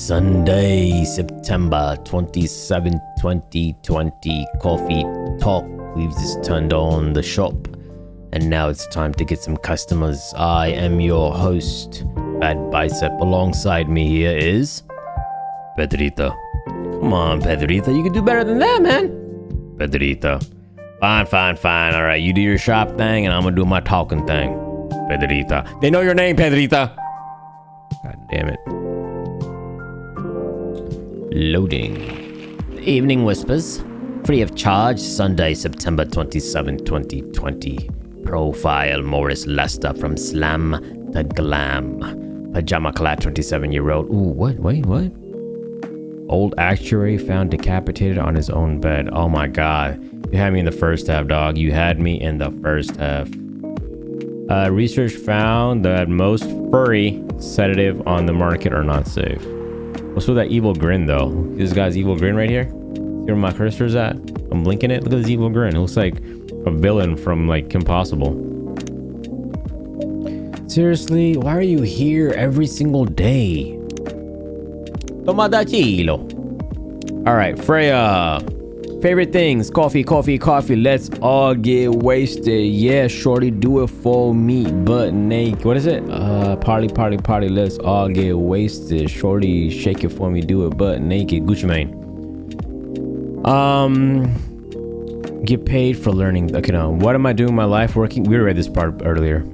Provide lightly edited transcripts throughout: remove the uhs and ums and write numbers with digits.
Sunday, September 27, 2020. Coffee talk. We've just turned on the shop and now it's time to get some customers. I am your host, FATBICEP. Alongside me here is Pedrito. Come on, Pedrito. You can do better than that, man. Pedrito. Fine. All right, you do your shop thing and I'm gonna do my talking thing. Pedrita. They know your name, Pedrita. God damn it. Loading. Evening Whispers. Free of charge. Sunday, September 27, 2020. Profile Morris Lester from Slam to Glam. Pajama clad 27-year-old. Ooh, what? Wait, what? Old actuary found decapitated on his own bed. Oh my god. You had me in the first half, dog. You had me in the first half. Research found that most furry sedative on the market are not safe. What's with that evil grin, though? This guy's evil grin right here? See where my cursor's at? I'm blinking it. Look at this evil grin. It looks like a villain from, like, Kim Possible. Seriously? Why are you here every single day? Tomadachilo. Alright, Freya. Favorite things, coffee. Let's all get wasted. Yeah, shorty, do it for me, but naked. What is it? Party. Let's all get wasted. Shorty, shake it for me, do it, but naked. Gucci Mane. Get paid for learning. Okay, no. What am I doing in my life? Working. We read this part earlier,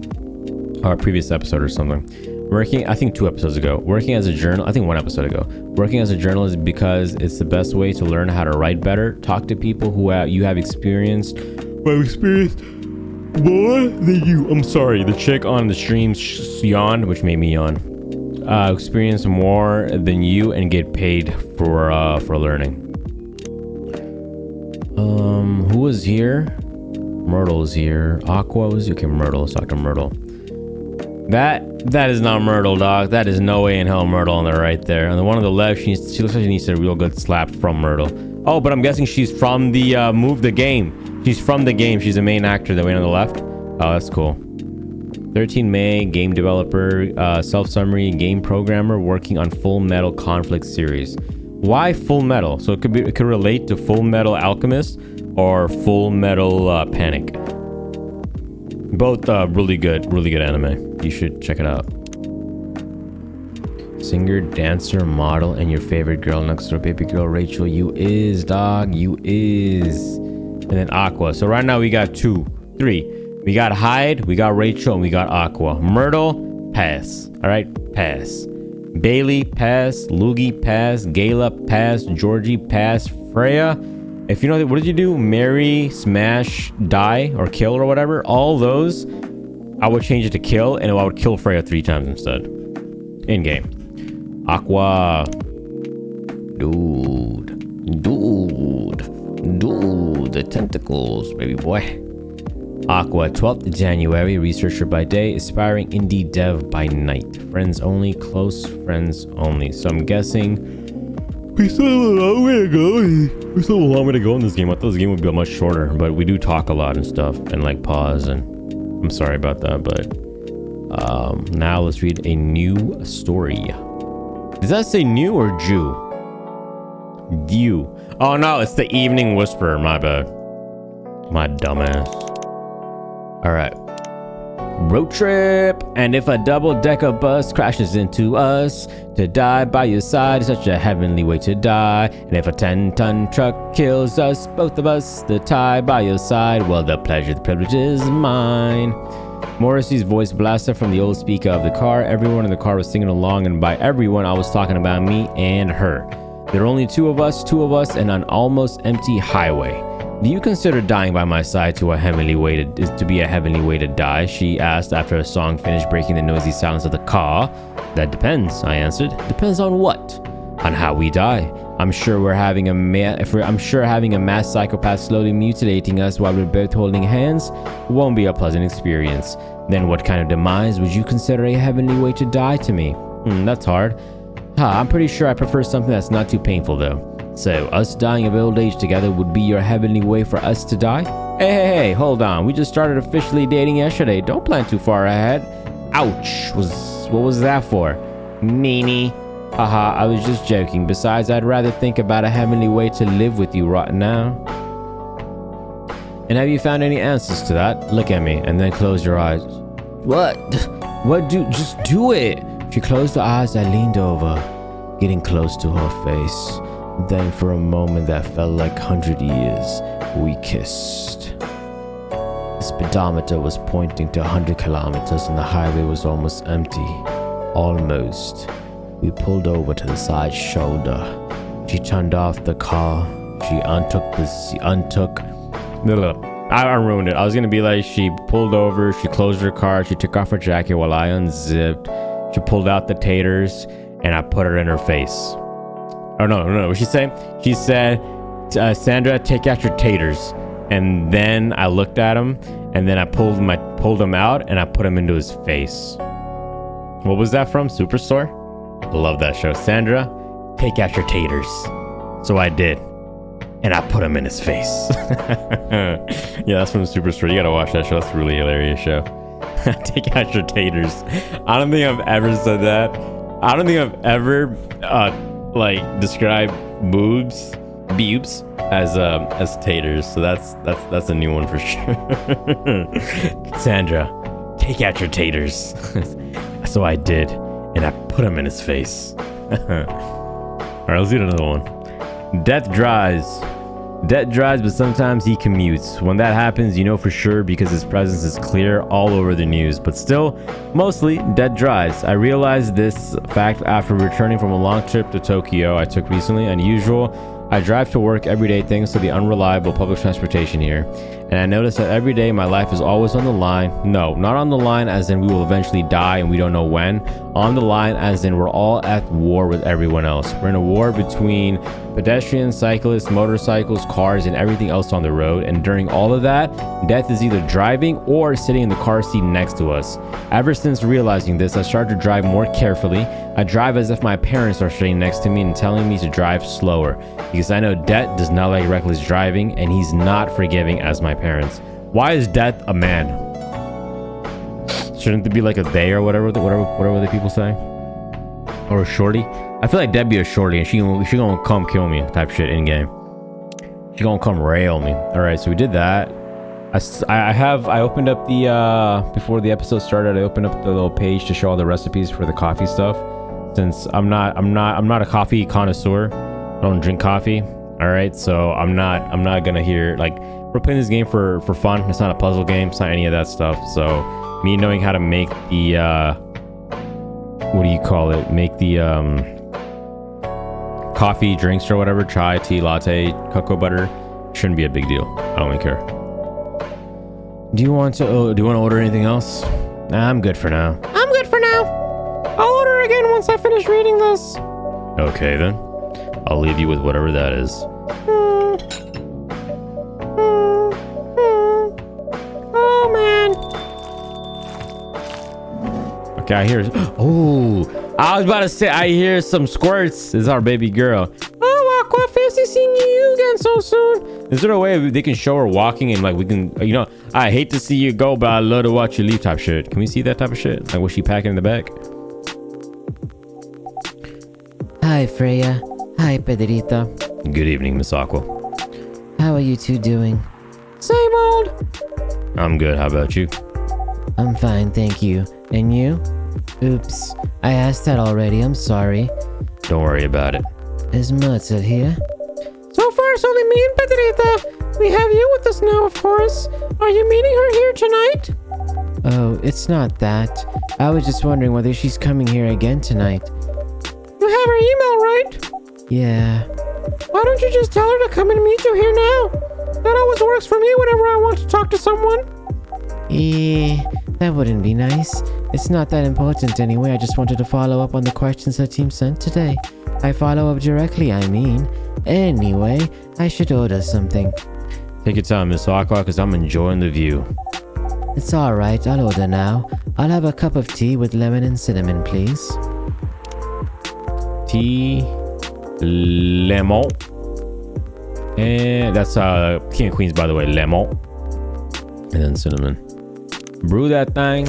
or previous episode or something. Working, I think 2 episodes ago. Working as a journal, I think 1 episode ago. Working as a journalist because it's the best way to learn how to write better. Talk to people who you have experienced. I've experienced more than you. I'm sorry. The chick on the stream yawned, which made me yawn. Experience more than you and get paid for learning. Who was here? Myrtle is here. Aqua was here. Okay, Myrtle. Let's talk to Myrtle. That is not Myrtle, dog. That is no way in hell Myrtle on the right there. On the one on the left, she looks like she needs a real good slap from Myrtle. Oh, but I'm guessing she's from the Move the Game. She's from the game. She's the main actor that way on the left. Oh, that's cool. 13 May, game developer, self-summary, game programmer working on Full Metal Conflict series. Why Full Metal? So it could relate to Full Metal Alchemist or Full Metal Panic. Both really good anime. You should check it out. Singer, dancer, model, and your favorite girl next door, baby girl Rachel. You is, dog. You is. And then Aqua. So right now we got 2, 3. We got Hyde, we got Rachel, and we got Aqua. Myrtle, pass. All right, pass. Bailey, pass. Loogie, pass. Gayla, pass. Georgie, pass. Freya. If you know, what did you do? Marry, smash, die, or kill, or whatever. All those, I would change it to kill, and I would kill Freya 3 times instead. In game. Aqua. Dude. The tentacles, baby boy. Aqua, 12th January, researcher by day, aspiring indie dev by night. Friends only, close friends only. So I'm guessing we still have a long way to go. We still have a long way to go in this game. I thought this game would be much shorter, but we do talk a lot and stuff, and like pause, and I'm sorry about that, but now let's read a new story. Does that say new or Jew? You. Oh no, it's the Evening Whisperer. My bad. My dumbass. All right. Road trip, and if a double-decker bus crashes into us, to die by your side is such a heavenly way to die. And if a 10-ton truck kills us, both of us, the tie by your side, well, the privilege is mine. Morrissey's voice blasted from the old speaker of the car. Everyone in the car was singing along, and by everyone I was talking about me and her. There are only two of us, and an almost empty highway. Do you consider dying by my side to be a heavenly way to die? She asked after a song finished breaking the noisy silence of the car. That depends, I answered. Depends on what? On how we die. I'm sure having a mass psychopath slowly mutilating us while we're both holding hands won't be a pleasant experience. Then what kind of demise would you consider a heavenly way to die to me? That's hard. I'm pretty sure I prefer something that's not too painful though. So, us dying of old age together would be your heavenly way for us to die? Hey, hold on. We just started officially dating yesterday. Don't plan too far ahead. Ouch. What was that for? Meanie. Haha, I was just joking. Besides, I'd rather think about a heavenly way to live with you right now. And have you found any answers to that? Look at me and then close your eyes. What? Just do it. She closed her eyes. I leaned over, getting close to her face. Then for a moment that felt like 100 years, we kissed. The speedometer was pointing to 100 kilometers and the highway was almost empty. Almost. We pulled over to the side shoulder. She turned off the car. She I ruined it. I was gonna be like, she pulled over, she closed her car, she took off her jacket while I unzipped. She pulled out the taters and I put her in her face. Oh no, what'd she say? She said, Sandra, take out your taters. And then I looked at him and then I pulled him out and I put him into his face. What was that from? Superstore? I love that show. Sandra, take out your taters. So I did. And I put him in his face. Yeah, that's from Superstore. You gotta watch that show. That's a really hilarious show. Take out your taters. I don't think I've ever said that. I don't think I've ever like described boobs as taters. So that's a new one for sure. Sandra, take out your taters. So I did, and I put him in his face. All right, let's do another one. Death drives, but sometimes he commutes. When that happens, you know for sure because his presence is clear all over the news. But still, mostly, Death drives. I realized this fact after returning from a long trip to Tokyo I took recently. Unusual. I drive to work every day thanks to the unreliable public transportation here. And I noticed that every day my life is always on the line. No, not on the line as in we will eventually die and we don't know when. On the line as in we're all at war with everyone else. We're in a war between pedestrians, cyclists, motorcycles, cars, and everything else on the road. And during all of that, death is either driving or sitting in the car seat next to us. Ever since realizing this, I started to drive more carefully. I drive as if my parents are sitting next to me and telling me to drive slower. Because I know Death does not like reckless driving and he's not forgiving as my parents. Why is Death a man? Shouldn't it be like a they or whatever the people say? Or a shorty? I feel like that'd be a shorty and she gonna come kill me type shit in game. She gonna come rail me. All right, so we did that. I opened up the before the episode started, I opened up the little page to show all the recipes for the coffee stuff. Since I'm not a coffee connoisseur. I don't drink coffee. All right, so I'm not gonna hear, like, we're playing this game for fun. It's not a puzzle game. It's not any of that stuff. So me knowing how to make the what do you call it? Make the coffee drinks or whatever, chai, tea, latte, cocoa butter, shouldn't be a big deal. I don't really care. Do you want to order anything else? Nah, I'm good for now. I'm good for now. I'll order again once I finish reading this. Okay then. I'll leave you with whatever that is. Oh man. Okay, I hear. Oh, I was about to say I hear some squirts. This is our baby girl. Oh, Aqua, fancy seeing you again so soon. Is there a way they can show her walking and like we can, you know, I hate to see you go, but I love to watch you leave type shit. Can we see that type of shit? Like, was she packing in the back? Hi, Freya. Hi, Pedrita. Good evening, Miss Aqua. How are you two doing? Same old. I'm good. How about you? I'm fine, thank you. And you? Oops, I asked that already. I'm sorry. Don't worry about it. Is Mozart here? So far, it's only me and Pedrita. We have you with us now, of course. Are you meeting her here tonight? Oh, it's not that. I was just wondering whether she's coming here again tonight. You have her email, right? Yeah. Why don't you just tell her to come and meet you here now? That always works for me whenever I want to talk to someone. That wouldn't be nice. It's not that important anyway. I just wanted to follow up on the questions the team sent today. I follow up directly, I mean. Anyway, I should order something. Take your time, Miss Aqua, because I'm enjoying the view. It's alright, I'll order now. I'll have a cup of tea with lemon and cinnamon, please. Tea, lemon. And that's King of Queens, by the way, lemon. And then cinnamon. Brew that thing.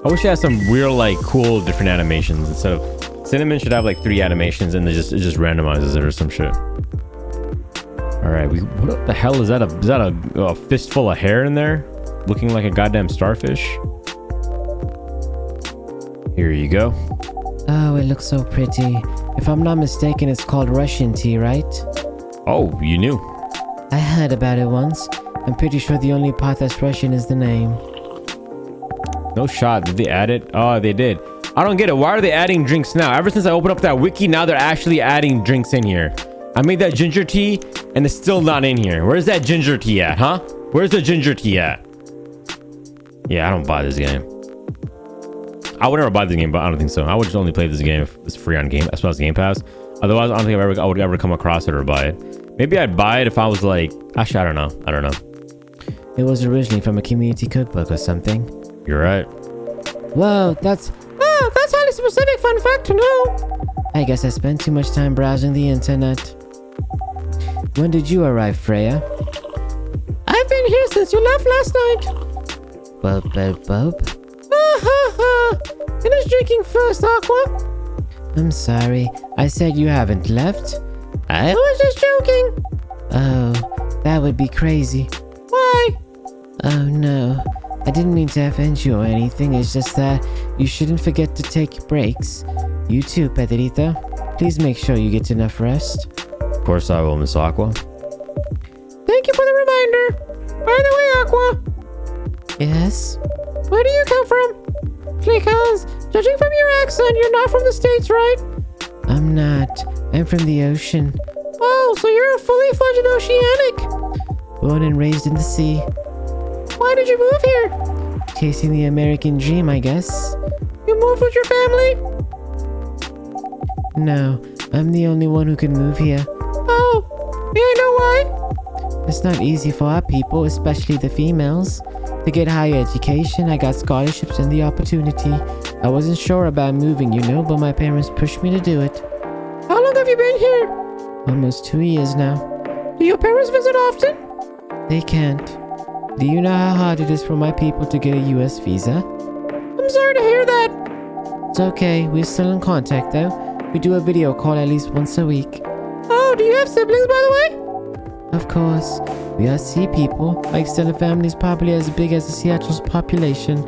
I wish it had some real, like, cool different animations instead of Cinnamon should have like 3 animations and it just randomizes it or some shit. All right, what the hell is that? Is that a fistful of hair in there? Looking like a goddamn starfish. Here you go. Oh, it looks so pretty. If I'm not mistaken, it's called Russian tea, right? Oh, you knew. I heard about it once. I'm pretty sure the only part that's Russian is the name. No shot. Did they add it? Oh, they did. I don't get it. Why are they adding drinks now? Ever since I opened up that wiki, now they're actually adding drinks in here. I made that ginger tea and it's still not in here. Where's that ginger tea at, huh? Where's the ginger tea at? Yeah, I don't buy this game. I would never buy this game, but I don't think so. I would just only play this game if it's free on Game Pass. Otherwise, I don't think I would ever come across it or buy it. Maybe I'd buy it if I was like, actually, I don't know. It was originally from a community cookbook or something. You're right. Whoa, that's highly specific fun fact to know. I guess I spent too much time browsing the internet. When did you arrive, Freya? I've been here since you left last night. Bub. Finish drinking first, Aqua. I'm sorry. I said you haven't left. I was just joking. Oh, that would be crazy. Why? Oh no. I didn't mean to offend you or anything. It's just that you shouldn't forget to take breaks. You too, Pedrito. Please make sure you get enough rest. Of course I will, Miss Aqua. Thank you for the reminder. By the way, Aqua. Yes? Where do you come from? Because, judging from your accent, you're not from the States, right? I'm not. I'm from the ocean. Oh, so you're a fully fledged oceanic. Born and raised in the sea. Why did you move here? Chasing the American dream, I guess. You moved with your family? No, I'm the only one who can move here. Oh, may I know why? It's not easy for our people, especially the females. To get higher education, I got scholarships and the opportunity. I wasn't sure about moving, but my parents pushed me to do it. How long have you been here? Almost 2 years now. Do your parents visit often? They can't. Do you know how hard it is for my people to get a US visa? I'm sorry to hear that. It's okay, we're still in contact though. We do a video call at least once a week. Oh, do you have siblings, by the way? Of course. We are sea people. My extended family is probably as big as Seattle's population.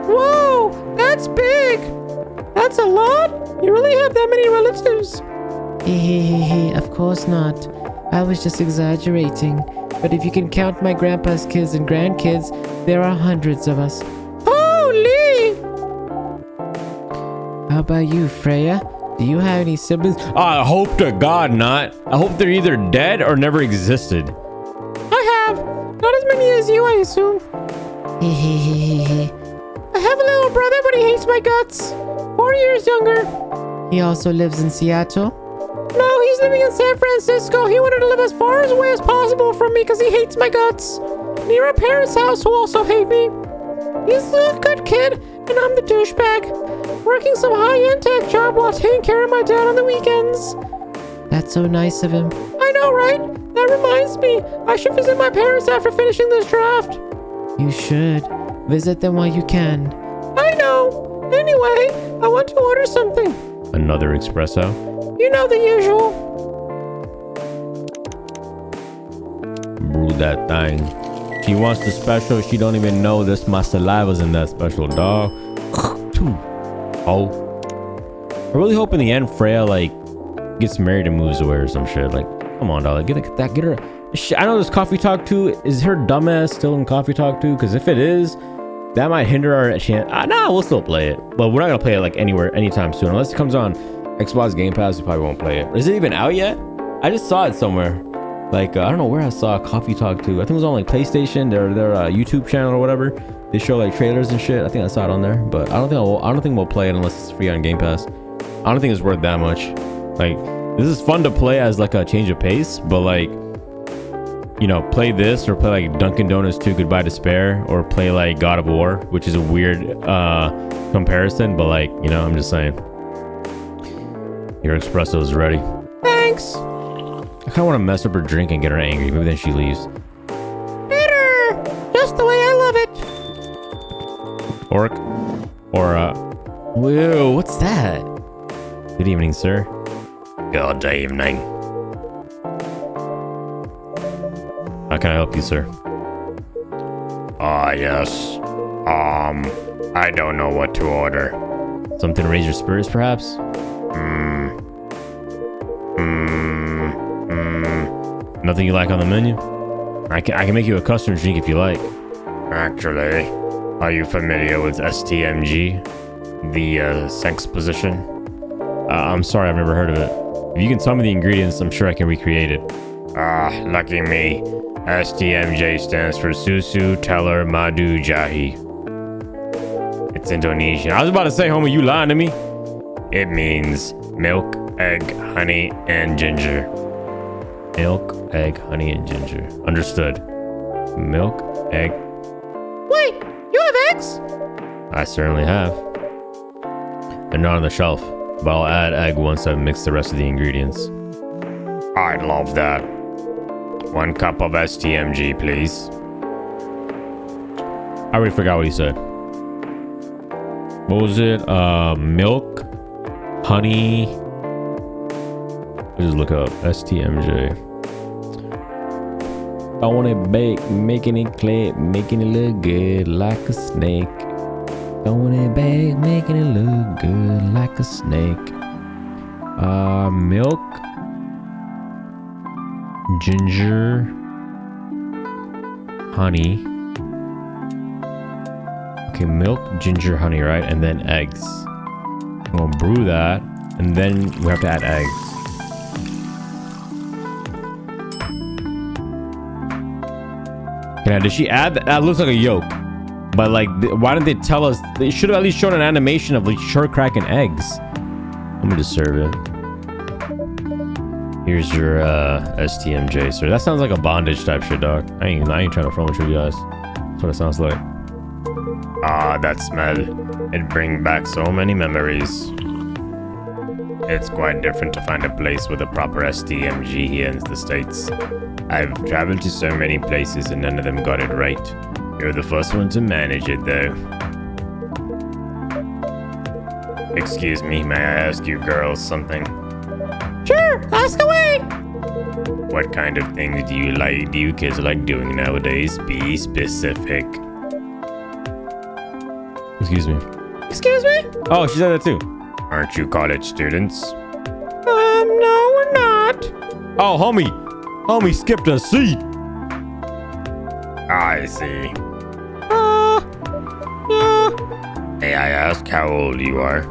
Whoa, that's big. That's a lot. You really have that many relatives. Hehehehe, of course not. I was just exaggerating. But if you can count my grandpa's kids and grandkids, there are hundreds of us. Holy! How about you, Freya? Do you have any siblings? I hope to God not. I hope they're either dead or never existed. I have. Not as many as you, I assume. Hehehehe. I have a little brother, but he hates my guts. 4 years younger. He also lives in Seattle? No, he's living in San Francisco. He wanted to live as far away as possible from me because he hates my guts. Near a parent's house who also hate me. He's a good kid, and I'm the douchebag. Working some high-end tech job while taking care of my dad on the weekends. That's so nice of him. I know, right? That reminds me. I should visit my parents after finishing this draft. You should. Visit them while you can. I know. Anyway, I want to order something. Another espresso? You know the usual. Brew that thing. She wants the special. She don't even know this my saliva's in that special, dog. Oh. I really hope in the end Freya like gets married and moves away or some shit. Like, come on, dog. Get her. I know this Coffee Talk 2. Is her dumbass still in Coffee Talk 2? Because if it is, that might hinder our chance. Nah, we'll still play it. But we're not gonna play it like anywhere anytime soon. Unless it comes on Xbox Game Pass, we probably won't play it. Is it even out yet? I just saw it somewhere. Like, I don't know where I saw Coffee Talk 2. I think it was on like PlayStation, their YouTube channel or whatever. They show like trailers and shit. I think I saw it on there, but I don't think we'll play it unless it's free on Game Pass. I don't think it's worth that much. Like, this is fun to play as like a change of pace, but like, play this or play like Dunkin' Donuts 2 Goodbye Despair, or play like God of War, which is a weird comparison, but like, I'm just saying. Your espresso is ready. Thanks. I kind of want to mess up her drink and get her angry. Maybe then she leaves. Bitter. Just the way I love it. Or Whoa, what's that? Good evening, sir. Good evening. How can I help you, sir? Yes. I don't know what to order. Something to raise your spirits, perhaps? Nothing you like on the menu? I can make you a custom drink if you like. Actually, are you familiar with STMG? The sex position? I'm sorry, I've never heard of it. If you can tell me the ingredients, I'm sure I can recreate it. Lucky me. STMJ stands for Susu Teller Madu Jahi. It's Indonesian. I was about to say, homie, you lying to me? It means milk, egg, honey, and ginger. Milk, egg, honey, and ginger. Understood. Milk, egg. Wait, you have eggs? I certainly have. They're not on the shelf, but I'll add egg once I've mixed the rest of the ingredients. I'd love that. 1 cup of STMG, please. I already forgot what he said. What was it? Milk, honey. Just look up STMJ. I want it baked, making it clip, making it look good like a snake. I want it baked, making it look good like a snake. Milk, ginger, honey. Okay, milk, ginger, honey, right? And then eggs. I'm gonna brew that, and then we have to add eggs. Yeah, did she add that? That looks like a yolk. But like, why didn't they tell us? They should have at least shown an animation of like short cracking eggs. Let me just serve it. Here's your STMJ, sir. That sounds like a bondage type shit, dog. I ain't trying to front with you guys. That's what it sounds like. That smell. It brings back so many memories. It's quite different to find a place with a proper STMG here in the States. I've traveled to so many places and none of them got it right. You're the first one to manage it, though. Excuse me, may I ask you girls something? Sure, ask away. What kind of things do you kids like doing nowadays? Be specific. Excuse me. Excuse me? Oh, she said that too. Aren't you college students? No, we're not. Oh, homie skipped a seat. I see. Yeah. May I ask how old you are?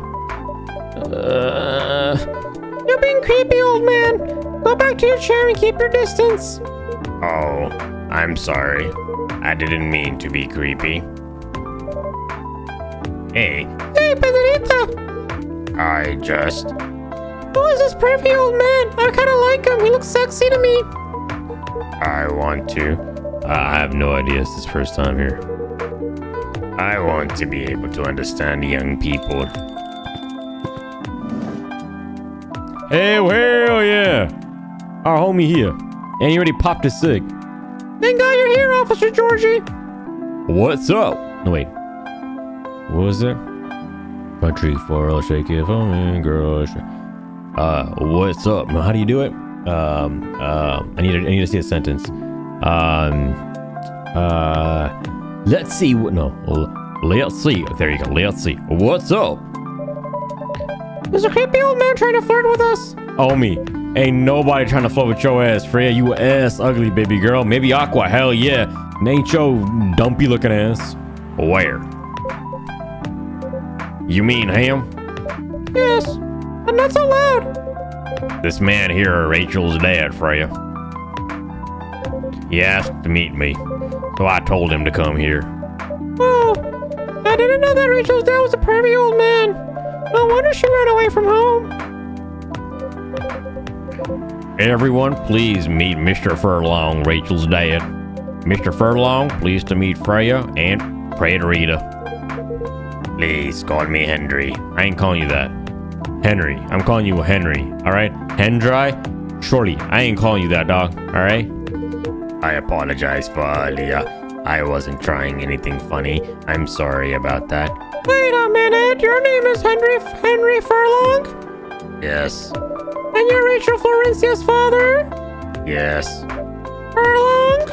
You're being creepy, old man. Go back to your chair and keep your distance. Oh, I'm sorry. I didn't mean to be creepy. Hey, Pedrita. Who is this pervy old man? I kind of like him. He looks sexy to me. I want to. I have no idea. It's his first time here. I want to be able to understand young people. Hey, hell yeah. Our homie here. And he already popped his cig. Thank God you're here, Officer Georgie. What's up? No, wait. What was it? Country for I'll shake it for me, girl. What's up? How do you do it? I need to see a sentence. Let's see what. No, let's see. There you go. Let's see. What's up? There's a creepy old man trying to flirt with us. Homie, ain't nobody trying to flirt with your ass, Freya. You ass ugly, baby girl. Maybe Aqua. Hell yeah. Ain't your dumpy looking ass. Where? You mean him? Yes, but not so loud. This man here, Rachel's dad, Freya. He asked to meet me, so I told him to come here. Oh, I didn't know that Rachel's dad was a pervy old man. No wonder she ran away from home. Everyone, please meet Mr. Furlong, Rachel's dad. Mr. Furlong, pleased to meet Freya and Rita. Please call me Henry. I ain't calling you that. Henry. I'm calling you Henry. Alright? Hendry? Shorty. I ain't calling you that, dog. Alright? I apologize for earlier. I wasn't trying anything funny. I'm sorry about that. Wait a minute. Your name is Henry Furlong? Yes. And you're Rachel Florencia's father? Yes. Furlong?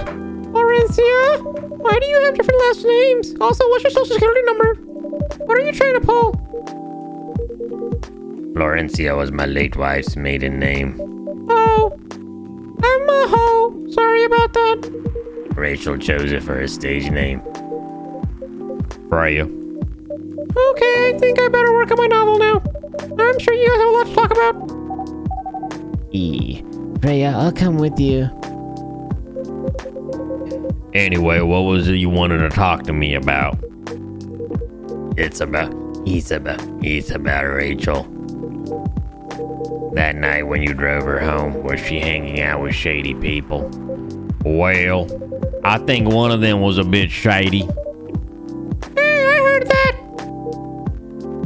Florencia? Why do you have different last names? Also, what's your social security number? What are you trying to pull? Florencia was my late wife's maiden name. Oh. I'm a hoe. Sorry about that. Rachel chose it for her stage name. Freya. Okay, I think I better work on my novel now. I'm sure you guys have a lot to talk about. Freya, I'll come with you. Anyway, what was it you wanted to talk to me about? It's about Rachel. That night when you drove her home, was she hanging out with shady people? Well, I think one of them was a bit shady. Hey, I heard that.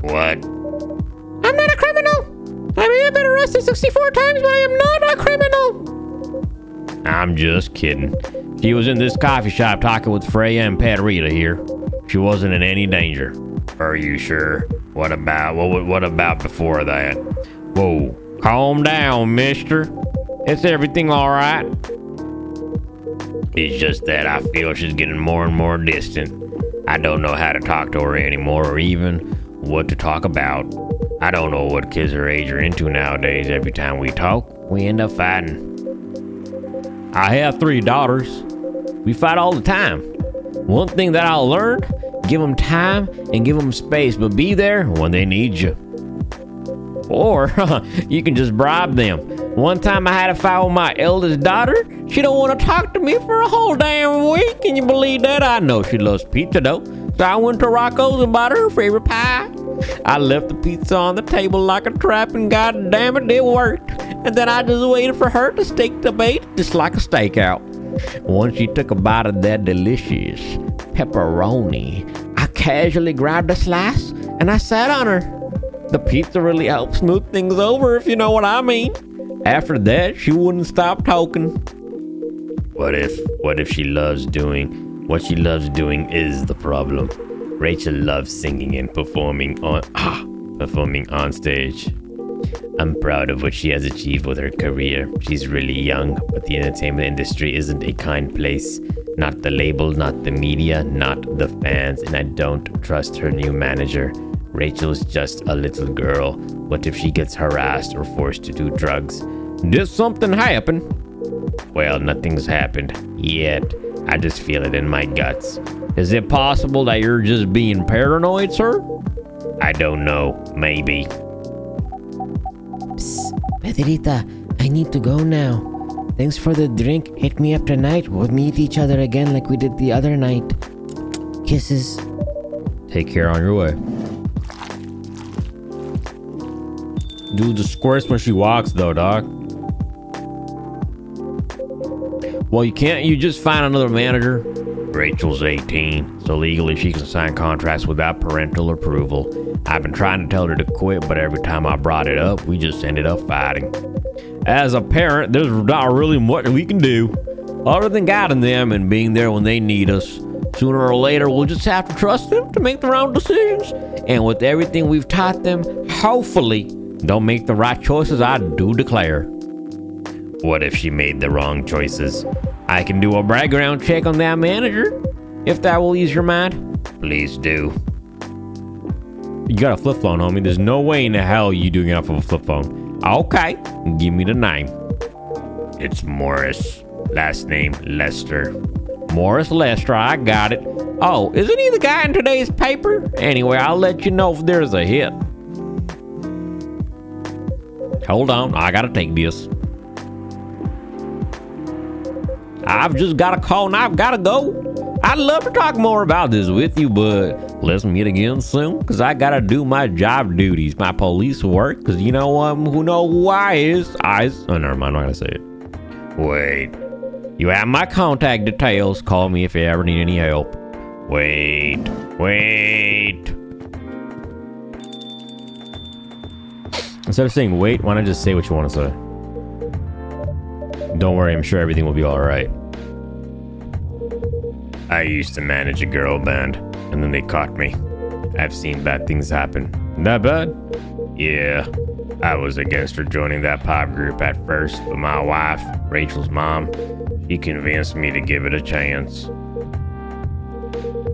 What? I'm not a criminal. I may have been arrested 64 times, but I am not a criminal. I'm just kidding. She was in this coffee shop talking with Freya and Pat Rita here. She wasn't in any danger. Are you sure? What about before that? Whoa, calm down, mister. Is everything all right? It's just that I feel she's getting more and more distant. I don't know how to talk to her anymore or even what to talk about. I don't know what kids her age are into nowadays. Every time we talk, we end up fighting. I have 3 daughters. We fight all the time. One thing that I learned, give them time and give them space, but be there when they need you. Or you can just bribe them. One time I had a fight with my eldest daughter. She don't want to talk to me for a whole damn week. Can you believe that? I know she loves pizza though. So I went to Rocco's and bought her favorite pie. I left the pizza on the table like a trap and god damn it worked. And then I just waited for her to stake the bait just like a stakeout. Once she took a bite of that delicious pepperoni, I casually grabbed a slice and I sat on her. The pizza really helped smooth things over, if you know what I mean. After that, she wouldn't stop talking. What if she loves doing what she loves doing is the problem? Rachel loves singing and performing on stage. I'm proud of what she has achieved with her career. She's really young, but the entertainment industry isn't a kind place. Not the label, not the media, not the fans, and I don't trust her new manager. Rachel's just a little girl. What if she gets harassed or forced to do drugs? Did something happen? Well, nothing's happened yet. I just feel it in my guts. Is it possible that you're just being paranoid, sir? I don't know. Maybe. Psst, Pedrita, I need to go now. Thanks for the drink. Hit me up tonight. We'll meet each other again like we did the other night. Kisses. Take care on your way. Dude, the squirts when she walks though, dog. Well, you just find another manager? Rachel's 18, so legally she can sign contracts without parental approval. I've been trying to tell her to quit, but every time I brought it up, we just ended up fighting. As a parent, there's not really much we can do other than guiding them and being there when they need us. Sooner or later, we'll just have to trust them to make their own decisions. And with everything we've taught them, hopefully, they'll make the right choices, I do declare. What if she made the wrong choices? I can do a background check on that manager, if that will ease your mind. Please do. You got a flip phone, homie. There's no way in the hell you doing it off of a flip phone. Okay, give me the name. It's Morris. Last name, Lester. Morris Lester, I got it. Oh, isn't he the guy in today's paper? Anyway, I'll let you know if there's a hit. Hold on, I gotta take this. I've just got a call and I've gotta go. I'd love to talk more about this with you, but let's meet again soon, because I gotta do my job duties, my police work, because you know what, who know who I is. Oh, never mind, I'm not gonna say it. Wait. You have my contact details. Call me if you ever need any help. Wait. Instead of saying wait, why not just say what you want to say? Don't worry, I'm sure everything will be alright. I used to manage a girl band, and then they caught me. I've seen bad things happen. That bad? Yeah. I was against her joining that pop group at first, but my wife, Rachel's mom, she convinced me to give it a chance.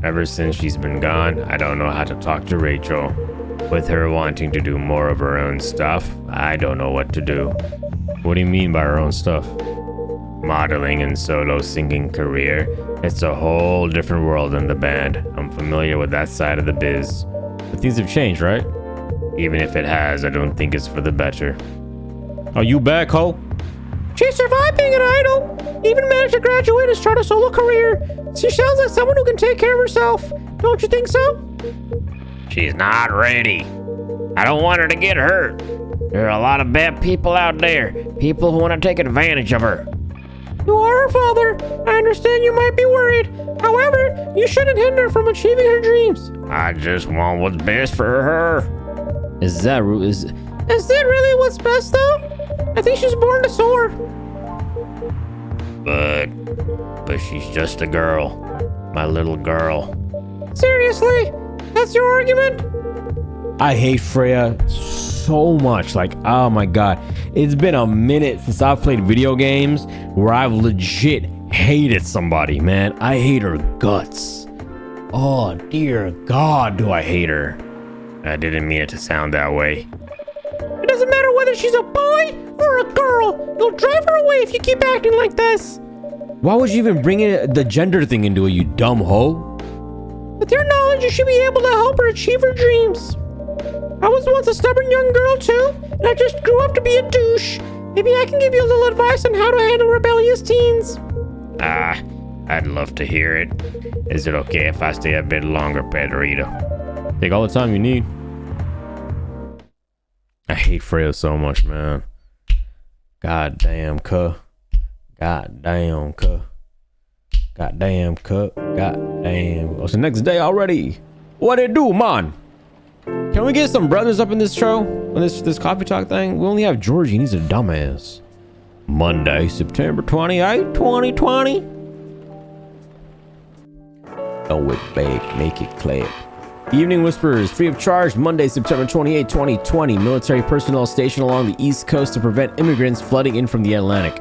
Ever since she's been gone, I don't know how to talk to Rachel. With her wanting to do more of her own stuff, I don't know what to do. What do you mean by her own stuff? Modeling and solo singing career, it's a whole different world than the band. I'm familiar with that side of the biz. But things have changed, right? Even if it has, I don't think it's for the better. Are you back, ho? She survived being an idol, even managed to graduate and start a solo career. She sounds like someone who can take care of herself. Don't you think so? She's not ready. I don't want her to get hurt. There are a lot of bad people out there, people who want to take advantage of her. You are her father. I understand you might be worried. However, you shouldn't hinder her from achieving her dreams. I just want what's best for her. Is that really what's best, though? I think she's born to soar. But she's just a girl. My little girl. Seriously? That's your argument? I hate Freya so much. Like, oh my god. It's been a minute since I've played video games where I've legit hated somebody, man. I hate her guts. Oh, dear God, do I hate her. I didn't mean it to sound that way. It doesn't matter whether she's a boy or a girl. You'll drive her away if you keep acting like this. Why would you even bring in the gender thing into it, you dumb hoe? With your knowledge, you should be able to help her achieve her dreams. I was once a stubborn young girl too, and I just grew up to be a douche. Maybe I can give you a little advice on how to handle rebellious teens. I'd love to hear it. Is it okay if I stay a bit longer, Pedrito? Take all the time you need. I hate Freya so much, man. God damn, cuh. God damn, cuh. God damn, cuh. God damn. Oh, it's the next day already. What it do, man? Can we get some brothers up in this show? On this coffee talk thing? We only have Georgie. He's a dumbass. Monday, September 28, 2020. Throw it back. Make it clap. Evening Whisperers, free of charge, Monday, September 28, 2020. Military personnel stationed along the East Coast to prevent immigrants flooding in from the Atlantic.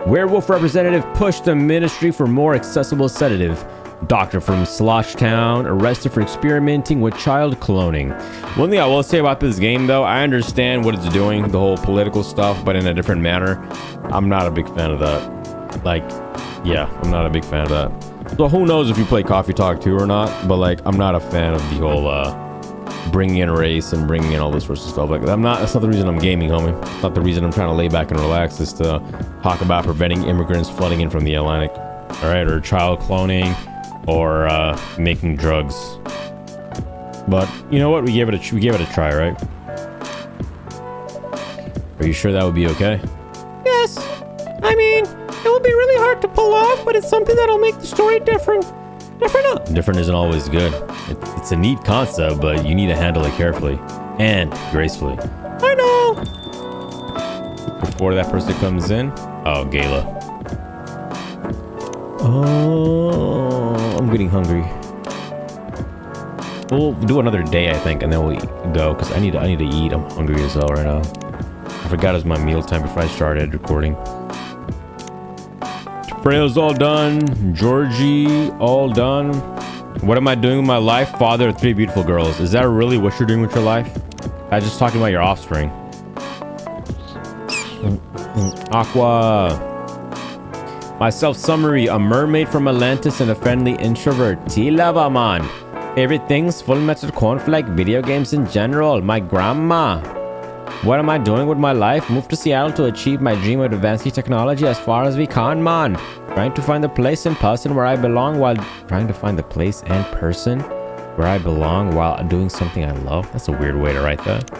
Werewolf representative pushed the ministry for more accessible sedative. Doctor from Sloshtown arrested for experimenting with child cloning. One thing I will say about this game, though, I understand what it's doing, the whole political stuff, but in a different manner. I'm not a big fan of that. Like, yeah, I'm not a big fan of that. So who knows if you play Coffee Talk 2 or not, but like, I'm not a fan of the whole bringing in race and bringing in all this sorts of stuff. Like, that's not the reason I'm gaming, homie. It's not the reason I'm trying to lay back and relax, is to talk about preventing immigrants flooding in from the Atlantic. All right, or child cloning, or making drugs. But you know what? We gave it a try, right? Are you sure that would be okay? Yes. I mean, it will be really hard to pull off, but it's something that'll make the story different. Different isn't always good. It's a neat concept, but you need to handle it carefully and gracefully. I know. Before that person comes in, oh, Gala. Oh, I'm getting hungry. We'll do another day, I think, and then we go, because I need to eat. I'm hungry as hell right now. I forgot it was my meal time before I started recording. Freya's all done. Georgie, all done. What am I doing with my life? Father of 3 beautiful girls. Is that really what you're doing with your life? I was just talking about your offspring. Aqua. Myself summary: a mermaid from Atlantis and a friendly introvert. T-Lava man. Favorite things: Full Metal Cornflake, video games in general, my grandma. What am I doing with my life? Moved to Seattle to achieve my dream of advancing technology as far as we can, man. Trying to find the place and person where I belong while doing something I love. That's a weird way to write that.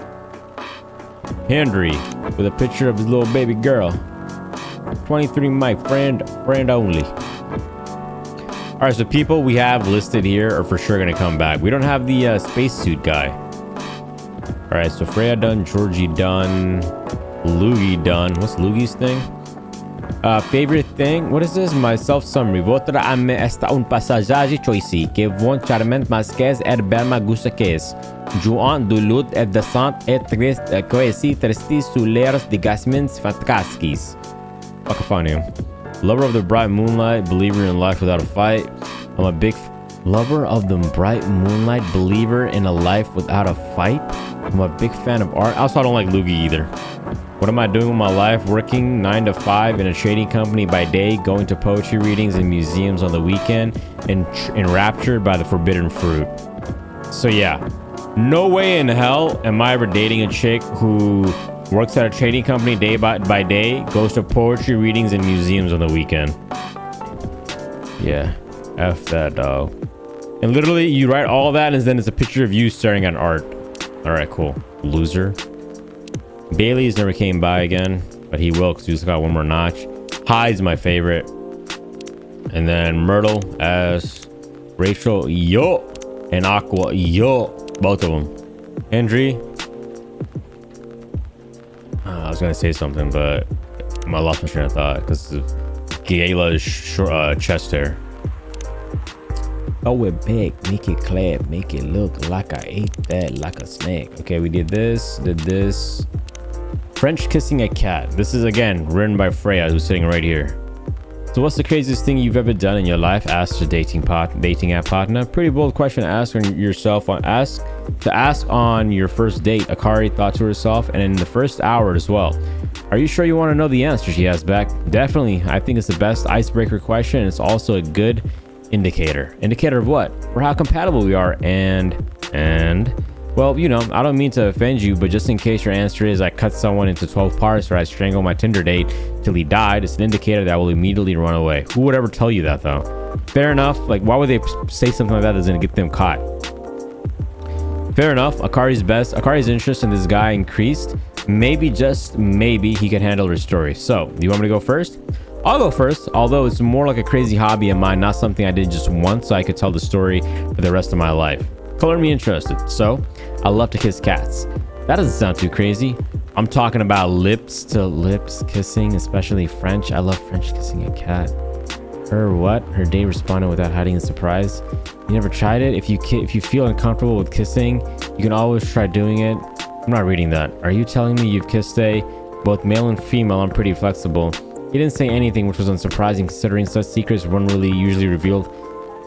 Henry with a picture of his little baby girl. 23, my friend only. All right, so people we have listed here are for sure gonna come back. We don't have the spacesuit guy. All right, so Freya done, Georgie done, Loogie done. What's Loogie's thing? Favorite thing? What is this? My self-summary. Votra a me esta un passaggi choisi que von charment masques berma gusakes. Juan du lut et descent et trist coesi tristis sulers de gasmins fantaskis. Fucking funny. Lover of the bright moonlight, believer in life without a fight. I'm a big lover of the bright moonlight, believer in a life without a fight. I'm a big fan of art. Also, I don't like loogie either. What am I doing with my life? Working 9 to 5 in a trading company by day, going to poetry readings and museums on the weekend, and enraptured by the forbidden fruit. So yeah, no way in hell am I ever dating a chick who works at a trading company day by day, goes to poetry readings and museums on the weekend. Yeah, F that, dog. And literally, you write all that, and then it's a picture of you staring at art. All right, cool. Loser. Bailey's never came by again, but he will because we just got one more notch. Hyde's my favorite. And then Myrtle as Rachel, yo. And Aqua, yo. Both of them. Hendry. I was going to say something, but I lost my train of thought because of Gayla's chest hair. Oh, it big, make it clap, make it look like I ate that like a snack. Okay, we did this. French kissing a cat. This is again written by Freya, who's sitting right here. So what's the craziest thing you've ever done in your life? Asked a dating app partner. Pretty bold question to ask on yourself. Ask on your first date. Akari thought to herself, and in the first hour as well. Are you sure you want to know the answer? She asked back. Definitely. I think it's the best icebreaker question. And it's also a good indicator. Indicator of what? For how compatible we are. And well, you know, I don't mean to offend you, but just in case your answer is I cut someone into 12 parts or I strangle my Tinder date till he died, it's an indicator that I will immediately run away. Who would ever tell you that, though? Fair enough. Like, why would they say something like that that's going to get them caught? Fair enough. Akari's interest in this guy increased. Maybe, just maybe, he can handle her story. So, do you want me to go first? I'll go first, although it's more like a crazy hobby of mine, not something I did just once so I could tell the story for the rest of my life. Color me interested. So, I love to kiss cats. That doesn't sound too crazy. I'm talking about lips to lips kissing, especially French. I love French kissing a cat. Her what? Her date responded without hiding a surprise. You never tried it? If you feel uncomfortable with kissing, you can always try doing it. I'm not reading that. Are you telling me you've kissed both male and female? I'm pretty flexible. He didn't say anything, which was unsurprising considering such secrets weren't really usually revealed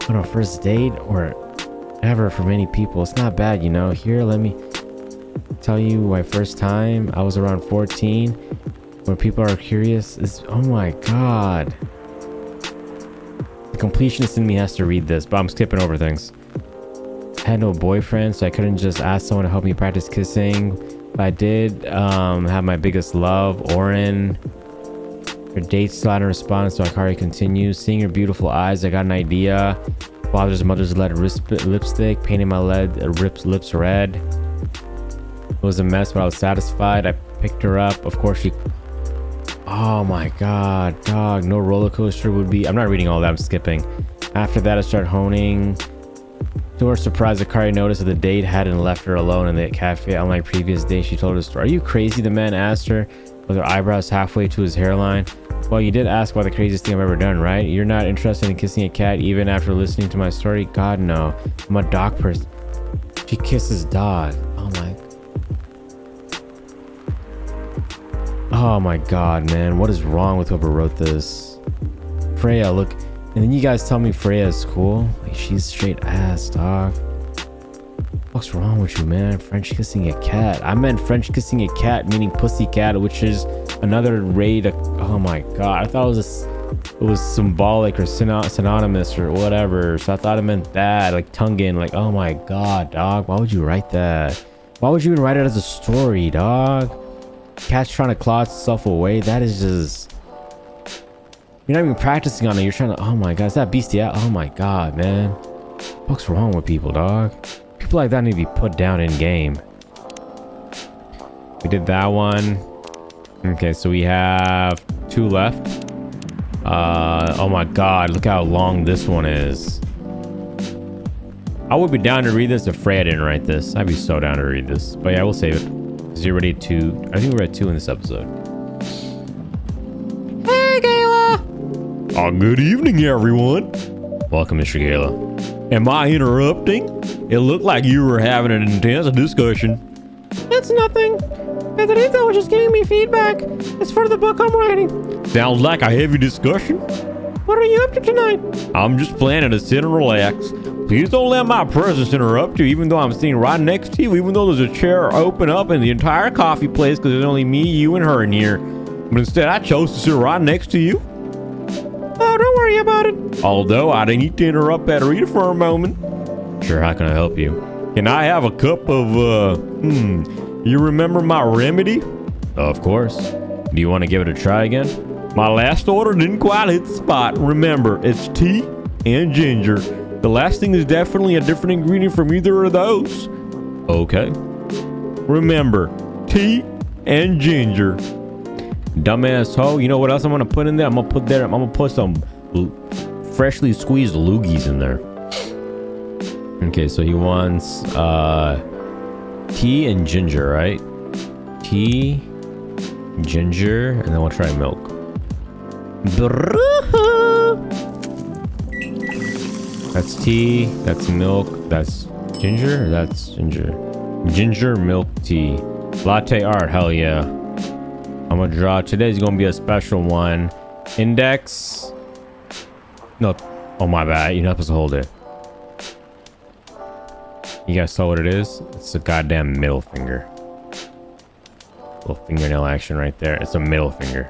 on a first date or ever for many people. It's not bad, you know. Here, let me tell you my first time. I was around 14. When people are curious, oh my god. The completionist in me has to read this, but I'm skipping over things. I had no boyfriend, so I couldn't just ask someone to help me practice kissing. But I did have my biggest love, Oren. Her date still hadn't responded, so Akari continues. Seeing her beautiful eyes, I got an idea. Father's mother's lead lipstick, painted my lips red. It was a mess, but I was satisfied. I picked her up. Of course, oh my god, dog. No roller coaster would be. I'm not reading all that. I'm skipping. After that, I started honing. To her surprise, Akari noticed that the date hadn't left her alone in the cafe. Unlike previous days, she told her story. Are you crazy? The man asked her, with her eyebrows halfway to his hairline. Well, you did ask about the craziest thing I've ever done, right? You're not interested in kissing a cat even after listening to my story? God, no. I'm a dog person. She kisses dog. Oh my god, man. What is wrong with whoever wrote this? Freya, look. And then you guys tell me Freya is cool? Like, she's straight ass, dog. What's wrong with you, man? French kissing a cat. I meant French kissing a cat, meaning pussy cat, which is another raid. Oh my god. I thought it was symbolic or synonymous or whatever. So I thought it meant that, like tongue-in. Like, oh my god, dog. Why would you write that? Why would you even write it as a story, dog? Cat's trying to claw itself away. That is just... You're not even practicing on it. You're trying to... Oh my god. Is that bestiality? Oh my god, man. What's wrong with people, dog? People like that need to be put down in game. We did that one. Okay, so we have 2 left. Oh my god. Look how long this one is. I would be down to read this if Freya didn't write this. I'd be so down to read this. But yeah, we'll save it. 0 to 2. I think we're at 2 in this episode. Hey, Gayla! Good evening, everyone. Welcome, Mr. Gala. Am I interrupting? It looked like you were having an intense discussion. It's nothing. Federico was just giving me feedback. It's for the book I'm writing. Sounds like a heavy discussion. What are you up to tonight? I'm just planning to sit and relax. Please don't let my presence interrupt you, even though I'm sitting right next to you, even though there's a chair open up in the entire coffee place because there's only me, you, and her in here. But instead, I chose to sit right next to you. Oh, don't worry about it. Although I didn't need to interrupt Paterita for a moment. Sure, how can I help you? Can I have a cup of, you remember my remedy? Of course. Do you want to give it a try again? My last order didn't quite hit the spot. Remember, it's tea and ginger. The last thing is definitely a different ingredient from either of those. Okay. Remember, tea and ginger. Dumbass hoe. You know what else I'm gonna put in there? I'm gonna put some freshly squeezed loogies in there. Okay, so he wants tea and ginger, right? Tea, ginger, and then we'll try milk. That's tea, that's milk, that's ginger, that's ginger. Ginger, milk, tea. Latte art, hell yeah. I'm gonna draw, today's gonna be a special one. Index. No, oh my bad, you're not supposed to hold it. You guys saw what it is? It's a goddamn middle finger. Little fingernail action right there. It's a middle finger.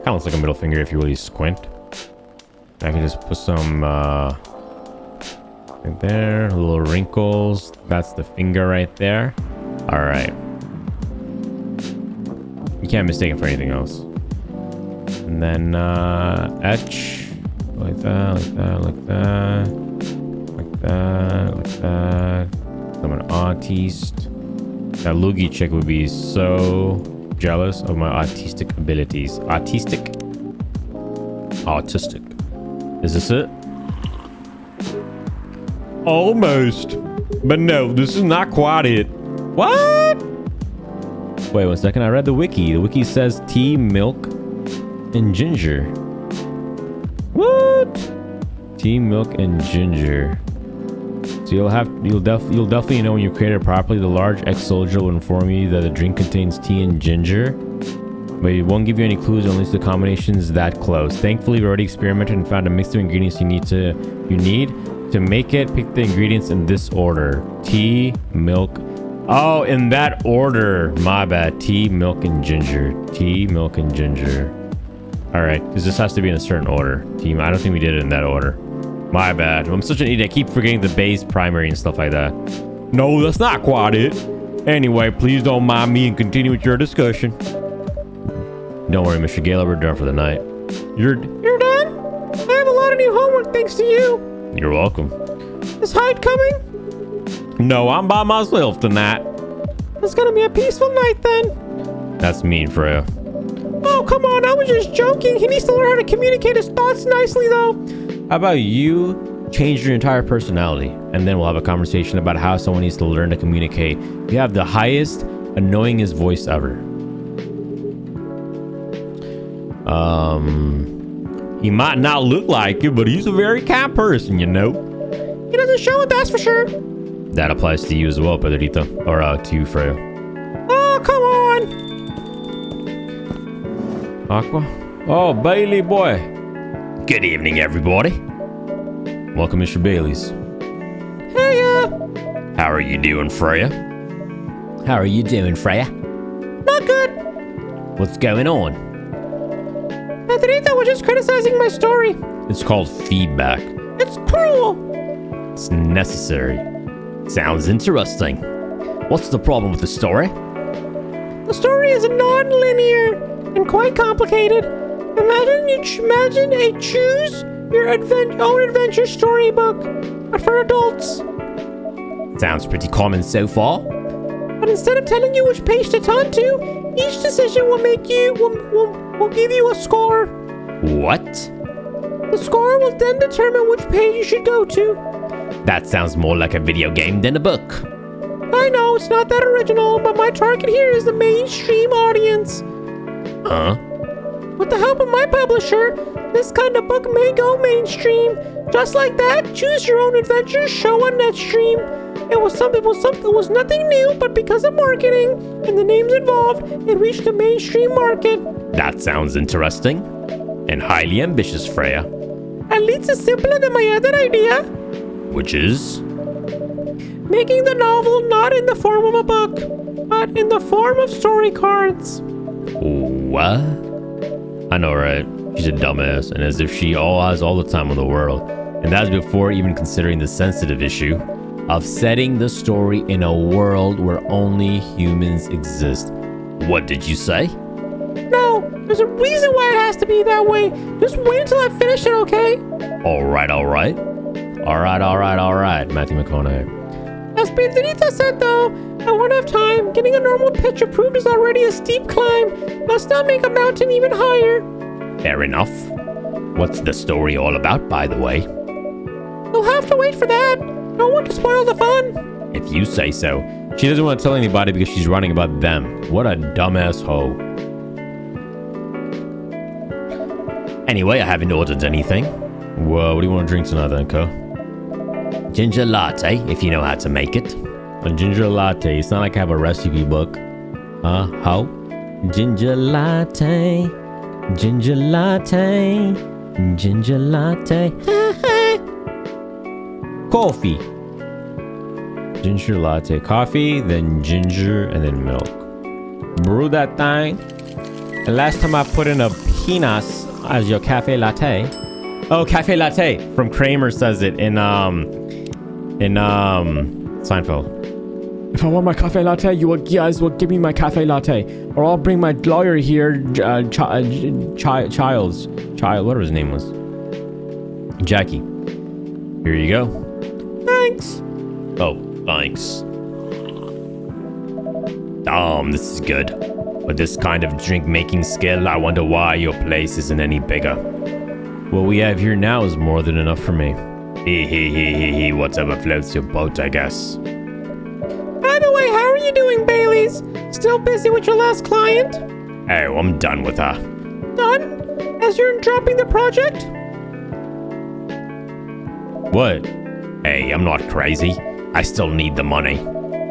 Kind of looks like a middle finger if you really squint. I can just put some right there, little wrinkles. That's the finger right there. All right. You can't mistake it for anything else. And then etch like that, like that, like that, like that, like that. I'm an artiste. That loogie chick would be so jealous of my artistic abilities. Artistic? Autistic. Is this it? Almost. But no, this is not quite it. What? Wait 1 second. I read the wiki. The wiki says tea, milk, and ginger. What? Tea, milk, and ginger. So you'll definitely know when you create it properly. The large X soldier will inform you that the drink contains tea and ginger, but it won't give you any clues unless the combination is that close. Thankfully, we already experimented and found a mix of ingredients you need to make it. Pick the ingredients in this order: tea, milk. Oh, in that order. My bad. Tea, milk, and ginger. Tea, milk, and ginger. All right, because this has to be in a certain order. Tea. I don't think we did it in that order. My bad. I'm such an idiot. I keep forgetting the base, primary, and stuff like that. No, that's not quite it. Anyway, please don't mind me and continue with your discussion. Don't worry, Mr. Gala, we're done for the night. You're done? I have a lot of new homework thanks to you. You're welcome. Is Hyde coming? No, I'm by myself tonight. It's gonna be a peaceful night then. That's mean, Freya. Oh, come on. I was just joking. He needs to learn how to communicate his thoughts nicely, though. How about you change your entire personality, and then we'll have a conversation about how someone needs to learn to communicate. You have the highest, annoyingest voice ever. He might not look like it, but he's a very kind person, you know. He doesn't show it, that's for sure. That applies to you as well, Pedrito. Or to you, Freya. Oh, come on. Aqua? Oh, Bailey boy. Good evening, everybody. Welcome, Mr. Bailey's. Hey, How are you doing, Freya? How are you doing, Freya? not good. What's going on? Pedrito was just criticizing my story. It's called feedback. It's cruel. It's necessary. Sounds interesting. What's the problem with the story? The story is non-linear and quite complicated. Imagine a choose your own adventure storybook, but for adults. Sounds pretty common so far. But instead of telling you which page to turn to, each decision will give you a score. What? The score will then determine which page you should go to. That sounds more like a video game than a book. I know it's not that original, but my target here is the mainstream audience. Huh? With the help of my publisher, this kind of book may go mainstream. Just like that, Choose Your Own Adventure show on Netstream. It was nothing new, but because of marketing and the names involved, it reached the mainstream market. That sounds interesting and highly ambitious, Freya. At least it's simpler than my other idea. Which is? Making the novel not in the form of a book, but in the form of story cards. What? I know, right? She's a dumbass, and as if she has all the time in the world. And that's before even considering the sensitive issue of setting the story in a world where only humans exist. What did you say? No, there's a reason why it has to be that way. Just wait until I finish it, okay? All right. Matthew McConaughey. As Benedita said though, I won't have time. Getting a normal pitch approved is already a steep climb. Must not make a mountain even higher. Fair enough. What's the story all about, by the way? You'll have to wait for that. Don't want to spoil the fun. If you say so. She doesn't want to tell anybody because she's writing about them. What a dumbass hoe. Anyway, I haven't ordered anything. Whoa, what do you want to drink tonight then, Co? Ginger latte, if you know how to make it. A ginger latte. It's not like I have a recipe book. How? Ginger latte. Ginger latte. Ginger latte. Coffee. Ginger latte. Coffee, then ginger, and then milk. Brew that thing. The last time I put in a penis as your cafe latte. Oh, cafe latte from Kramer says it in Seinfeld. If I want my cafe latte, you guys will give me my cafe latte, or I'll bring my lawyer here. Childs, whatever his name was. Jackie. Here you go. Thanks. Oh, thanks. This is good. With this kind of drink making skill, I wonder why your place isn't any bigger. What we have here now is more than enough for me. Hee, whatever floats your boat, I guess. By the way, how are you doing, Baileys? Still busy with your last client? Oh, I'm done with her. Done? As you're dropping the project? What? Hey, I'm not crazy. I still need the money.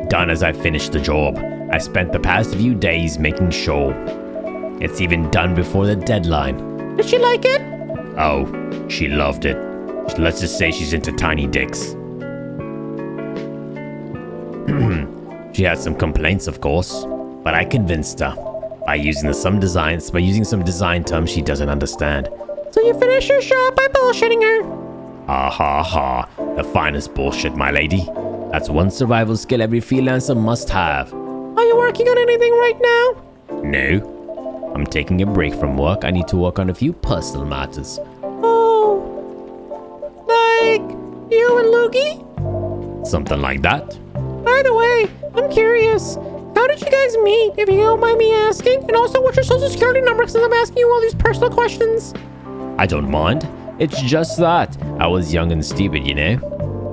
Done as I finished the job. I spent the past few days making sure. It's even done before the deadline. Did she like it? Oh, she loved it. Let's just say she's into tiny dicks. She had some complaints, of course, but I convinced her by using some design terms she doesn't understand. So you finished your shop by bullshitting her? Ha. The finest bullshit, my lady. That's one survival skill every freelancer must have. Are you working on anything right now? No. I'm taking a break from work. I need to work on a few personal matters. Oh. Like you and Loogie? Something like that. By the way, I'm curious. How did you guys meet, if you don't mind me asking? And also, what's your social security number, since I'm asking you all these personal questions? I don't mind. It's just that I was young and stupid, you know?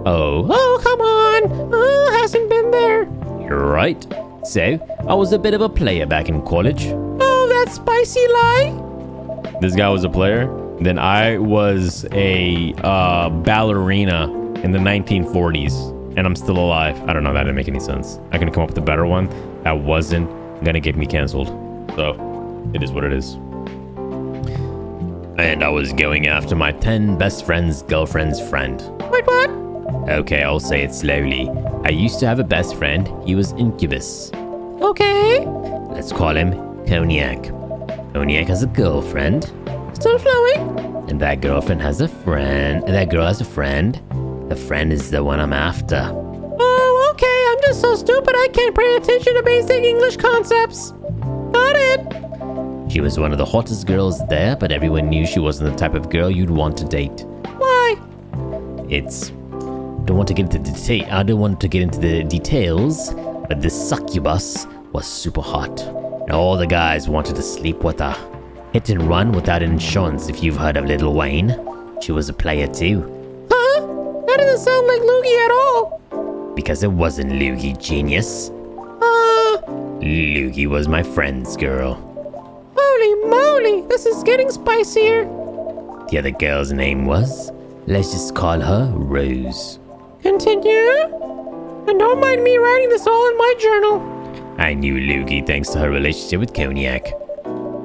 Oh, come on. Oh, hasn't been there. You're right. So, I was a bit of a player back in college. Oh, that spicy lie? This guy was a player. Then I was a ballerina in the 1940s. And I'm still alive. I don't know. That didn't make any sense. I can come up with a better one that wasn't gonna get me canceled. So, it is what it is. And I was going after my 10 best friend's girlfriend's friend. Wait, what? Okay, I'll say it slowly. I used to have a best friend. He was Incubus. Okay. Let's call him Cognac. Cognac has a girlfriend. Still flowing? And that girlfriend has a friend. And that girl has a friend. The friend is the one I'm after. Oh, okay. I'm just so stupid I can't pay attention to basic English concepts. Got it. She was one of the hottest girls there, but everyone knew she wasn't the type of girl you'd want to date. Why? I don't want to get into the details, but this succubus was super hot. And all the guys wanted to sleep with her. Hit and run without insurance, if you've heard of Lil Wayne. She was a player too. Huh? That doesn't sound like Loogie at all. Because it wasn't Loogie, genius. Loogie was my friend's girl. Holy moly, this is getting spicier. The other girl's name was? Let's just call her Rose. Continue. And don't mind me writing this all in my journal. I knew Loogie thanks to her relationship with Cognac.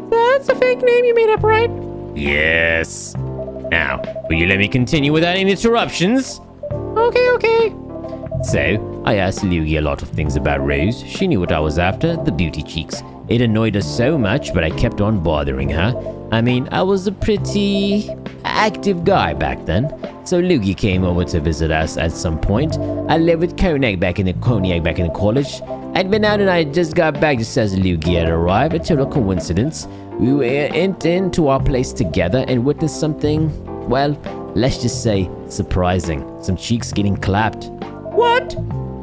That's a fake name you made up, right? Yes. Now, will you let me continue without any interruptions? Okay. So, I asked Loogie a lot of things about Rose. She knew what I was after, the beauty cheeks. It annoyed her so much, but I kept on bothering her. I mean, I was a pretty active guy back then. So Loogie came over to visit us at some point. I lived with Cognac back in college. I'd been out and I just got back just as Loogie had arrived. A total coincidence. We went into our place together and witnessed something, well, let's just say surprising. Some cheeks getting clapped. What?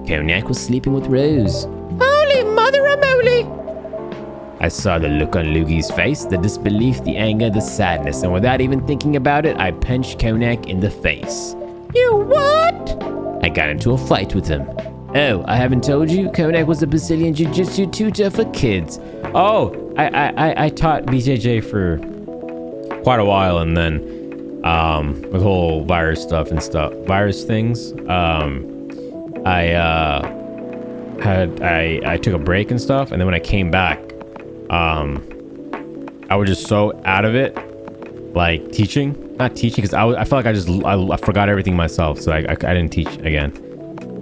Cognac was sleeping with Rose. Holy mother of moly! I saw the look on Loogie's face, the disbelief, the anger, the sadness, and without even thinking about it, I punched Cognac in the face. You what? I got into a fight with him. Oh, I haven't told you? Cognac was a Brazilian Jiu-Jitsu tutor for kids. Oh, I taught BJJ for quite a while, and then with whole virus things. I took a break and stuff, and then when I came back, I was just so out of it, like not teaching, because I felt like I forgot everything myself, so I didn't teach again,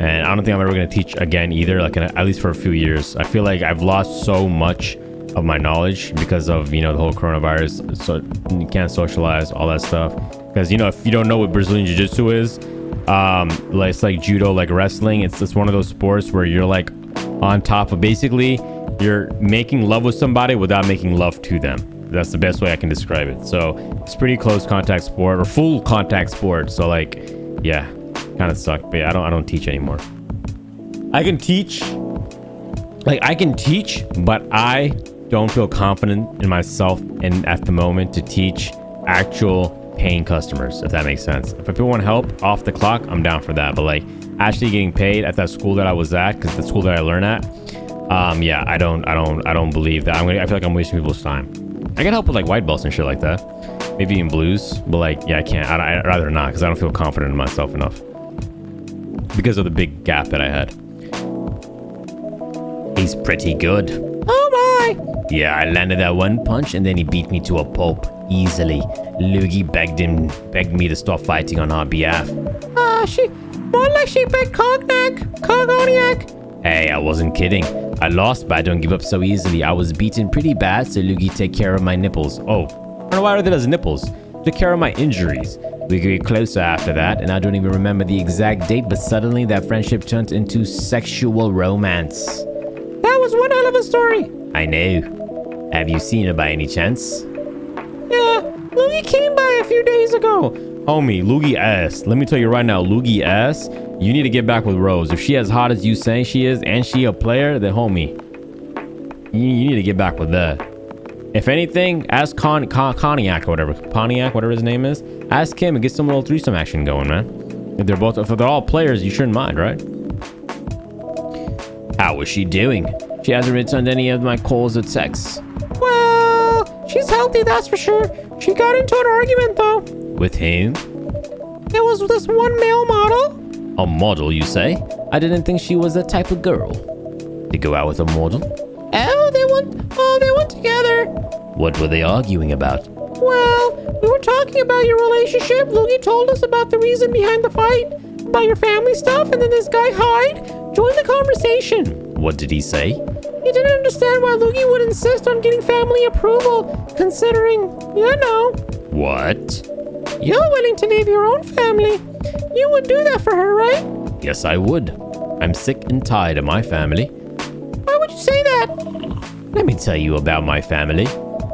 and I don't think I'm ever gonna teach again either, like at least for a few years. I feel like I've lost so much of my knowledge because of the whole coronavirus, so you can't socialize, all that stuff, because if you don't know what Brazilian Jiu-Jitsu is, it's like judo, like wrestling. It's just one of those sports where you're like on top of, basically you're making love with somebody without making love to them. That's the best way I can describe it. So it's pretty close contact sport, or full contact sport. So like, yeah, kind of sucked. But yeah, I don't teach anymore. I can teach, but I don't feel confident in myself and at the moment to teach actual paying customers, if that makes sense. If people want help off the clock, I'm down for that. But like actually getting paid at that school that I was at, because the school that I learn at, yeah, I don't believe that. I feel like I'm wasting people's time. I can help with like white belts and shit like that, maybe in blues, but like, yeah, I can't. I'd rather not, because I don't feel confident in myself enough because of the big gap that I had. He's pretty good. Oh my! Yeah, I landed that one punch and then he beat me to a pulp easily. Loogie begged me to stop fighting on our behalf. She begged Cognac. Hey, I wasn't kidding. I lost, but I don't give up so easily. I was beaten pretty bad, so Loogie take care of my nipples. Oh, I don't know why I did as nipples. Took care of my injuries. We get closer after that, and I don't even remember the exact date, but suddenly that friendship turned into sexual romance. That was one hell of a story. I know. Have you seen her by any chance? Yeah, Loogie came by a few days ago. Homie, Loogie ass. Let me tell you right now, Loogie ass, you need to get back with Rose. If she as hot as you saying she is, and she a player, then homie, you need to get back with that. If anything, ask Cognac or whatever his name is. Ask him and get some little threesome action going, man. If they're all players, you shouldn't mind, right? How was she doing? She hasn't returned any of my calls or texts. Well, she's healthy, that's for sure. She got into an argument though. With whom? It was this one male model. A model, you say? I didn't think she was that type of girl. To go out with a model? Oh, they went together. What were they arguing about? Well, we were talking about your relationship. Loogie told us about the reason behind the fight, about your family stuff, and then this guy Hyde joined the conversation. What did he say? He didn't understand why Loogie would insist on getting family approval, considering, What? You're willing to leave your own family. You would do that for her, right? Yes, I would. I'm sick and tired of my family. Why would you say that? Let me tell you about my family.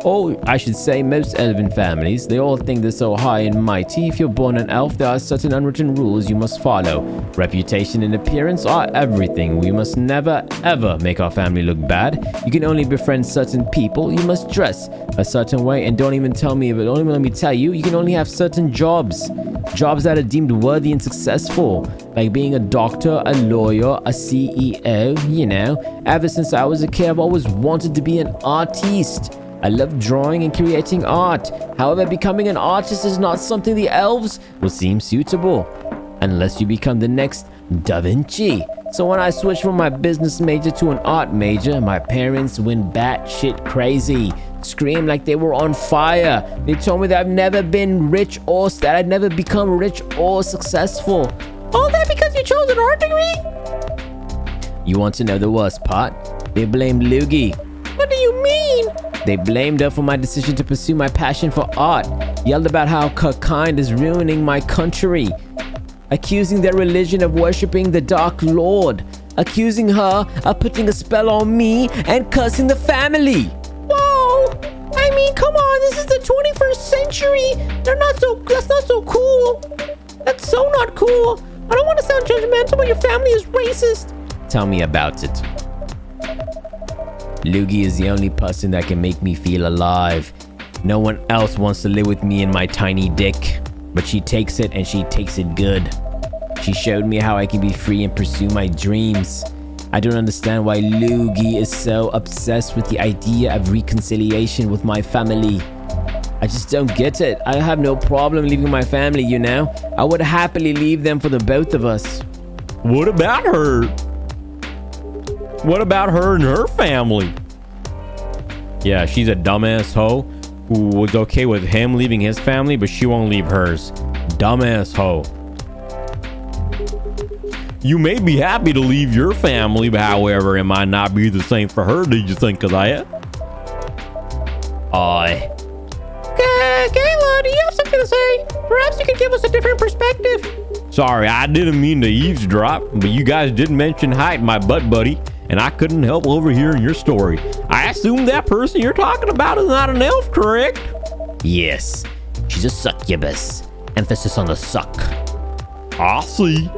Oh, I should say most elven families, they all think they're so high and mighty. If you're born an elf, there are certain unwritten rules you must follow. Reputation and appearance are everything. We must never, ever make our family look bad. You can only befriend certain people. You must dress a certain way, and don't even tell me, but don't even let me tell you, you can only have certain jobs. Jobs that are deemed worthy and successful, like being a doctor, a lawyer, a CEO, Ever since I was a kid, I've always wanted to be an artiste. I love drawing and creating art. However, becoming an artist is not something the elves will seem suitable. Unless you become the next Da Vinci. So when I switched from my business major to an art major, my parents went batshit crazy. Screamed like they were on fire. They told me that I've never been rich or that I'd never become rich or successful. All that because you chose an art degree? You want to know the worst part? They blamed Loogie. What do you mean? They blamed her for my decision to pursue my passion for art. Yelled about how her kind is ruining my country. Accusing their religion of worshipping the Dark Lord. Accusing her of putting a spell on me and cursing the family. Whoa! I mean, come on, this is the 21st century. That's not so cool. That's so not cool. I don't want to sound judgmental, but your family is racist. Tell me about it. Loogie is the only person that can make me feel alive. No one else wants to live with me in my tiny dick. But she takes it and she takes it good. She showed me how I can be free and pursue my dreams. I don't understand why Loogie is so obsessed with the idea of reconciliation with my family. I just don't get it. I have no problem leaving my family, you know? I would happily leave them for the both of us. What about her? What about her and her family? Yeah, she's a dumbass hoe who was okay with him leaving his family, but she won't leave hers. Dumbass hoe. You may be happy to leave your family, but however, it might not be the same for her. Did you think of that? Kayla, do you have something to say? Perhaps you could give us a different perspective. Sorry, I didn't mean to eavesdrop, but you guys did mention height, my butt buddy, and I couldn't help overhearing your story. I assume that person you're talking about is not an elf, correct? Yes, she's a succubus. Emphasis on the suck. I see.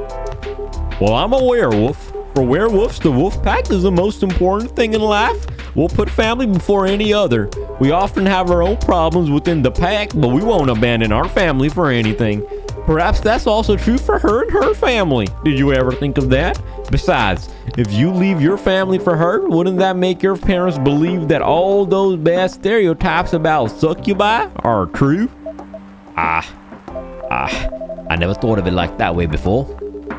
Well, I'm a werewolf. For werewolves, the wolf pack is the most important thing in life. We'll put family before any other. We often have our own problems within the pack, but we won't abandon our family for anything. Perhaps that's also true for her and her family. Did you ever think of that? Besides, if you leave your family for her, wouldn't that make your parents believe that all those bad stereotypes about succubi are true? I never thought of it like that way before.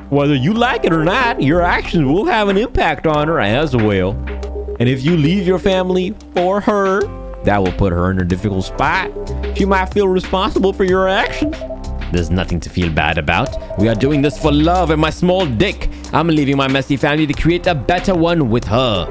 Whether you like it or not, your actions will have an impact on her as well. And if you leave your family for her, that will put her in a difficult spot. She might feel responsible for your actions. There's nothing to feel bad about. We are doing this for love and my small dick. I'm leaving my messy family to create a better one with her.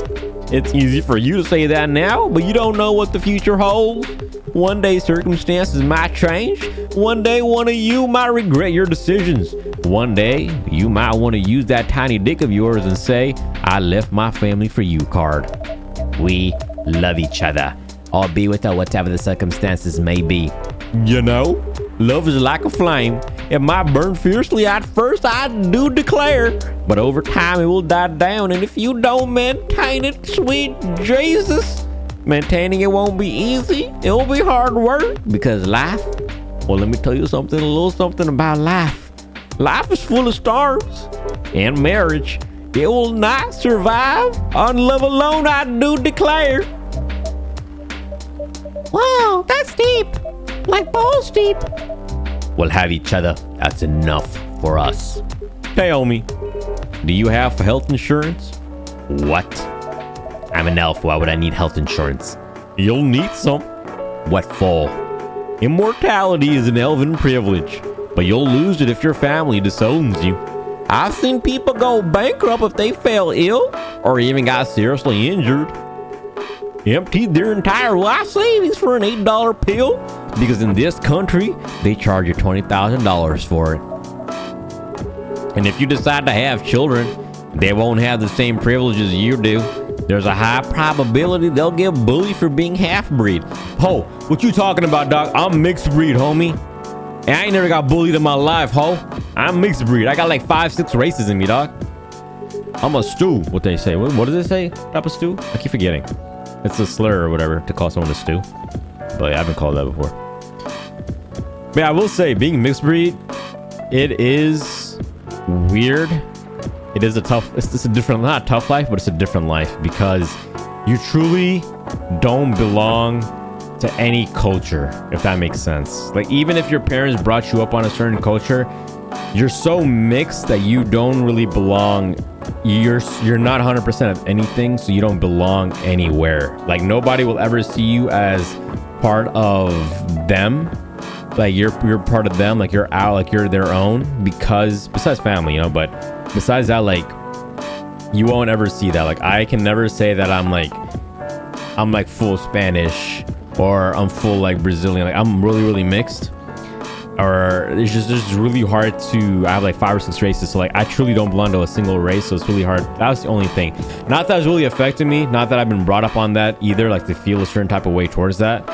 It's easy for you to say that now, but you don't know what the future holds. One day circumstances might change. One day one of you might regret your decisions. One day you might want to use that tiny dick of yours and say, I left my family for you card. We love each other. I'll be with her whatever the circumstances may be. You know, love is like a flame. It might burn fiercely at first, I do declare. But over time it will die down. And if you don't maintain it, sweet Jesus, maintaining it won't be easy. It will be hard work. Because life, well, let me tell you something, a little something about life. Life is full of storms. And marriage, it will not survive on love alone, I do declare. Wow, that's deep. Like balls deep. We'll have each other. That's enough for us. Tell me, do you have health insurance? What? I'm an elf. Why would I need health insurance? You'll need some. What for? Immortality is an elven privilege, but you'll lose it if your family disowns you. I've seen people go bankrupt if they fell ill or even got seriously injured. Emptied their entire life savings for an $8 pill because in this country they charge you $20,000 for it. And if you decide to have children, they won't have the same privileges you do. There's a high probability they'll get bullied for being half-breed. Ho, what you talking about, dog? I'm mixed breed, homie. And I ain't never got bullied in my life, ho. I'm mixed breed. I got like 5-6 races in me, dog. I'm a stew, what they say. What does it say? Type of stew? I keep forgetting. It's a slur or whatever to call someone a stew. But yeah, I've been called that before. But yeah, I will say, being mixed breed, it is weird. It is a tough, it's a different, not a tough life, but it's a different life because you truly don't belong to any culture, if that makes sense. Like, even if your parents brought you up on a certain culture, you're so mixed that you don't really belong. You're not 100% of anything, so you don't belong anywhere. Like, nobody will ever see you as part of them. Like, you're part of them, like you're out, like you're their own, because besides family, you know, but besides that, like, you won't ever see that. Like, I can never say that I'm like full Spanish or I'm full like Brazilian. Like, I'm really mixed. Or it's just really hard to. I have like 5 or 6 races, so like I truly don't belong to a single race, so it's really hard. That was the only thing. Not that it's really affected me, not that I've been brought up on that either, like to feel a certain type of way towards that.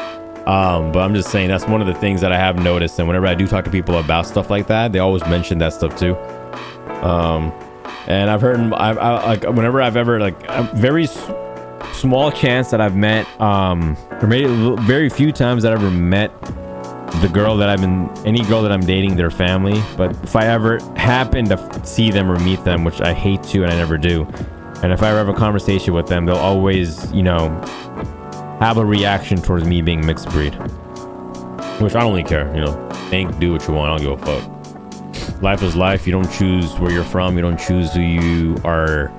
But I'm just saying that's one of the things that I have noticed, and whenever I do talk to people about stuff like that, they always mention that stuff too. And I've heard, I like whenever I've ever like a very small chance that I've met, or maybe very few times that I've ever met the girl that any girl that I'm dating, their family. But if I ever happen to see them or meet them, which I hate to and I never do, and if I ever have a conversation with them, they'll always, you know, have a reaction towards me being mixed breed, which I don't really care. You know, think, do what you want, I don't give a fuck. Life is life. You don't choose where you're from, you don't choose who you are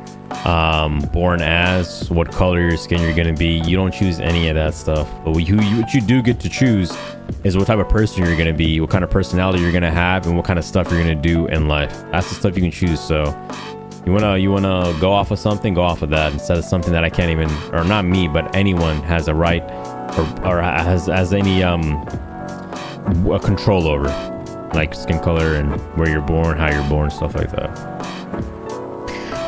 born as, what color your skin you're gonna be. You don't choose any of that stuff, but what you do get to choose is what type of person you're gonna be, what kind of personality you're gonna have, and what kind of stuff you're gonna do in life. That's the stuff you can choose. So you wanna go off of something, go off of that, instead of something that I can't even, or not me, but anyone has a right or has any a control over, like skin color and where you're born, how you're born, stuff like that.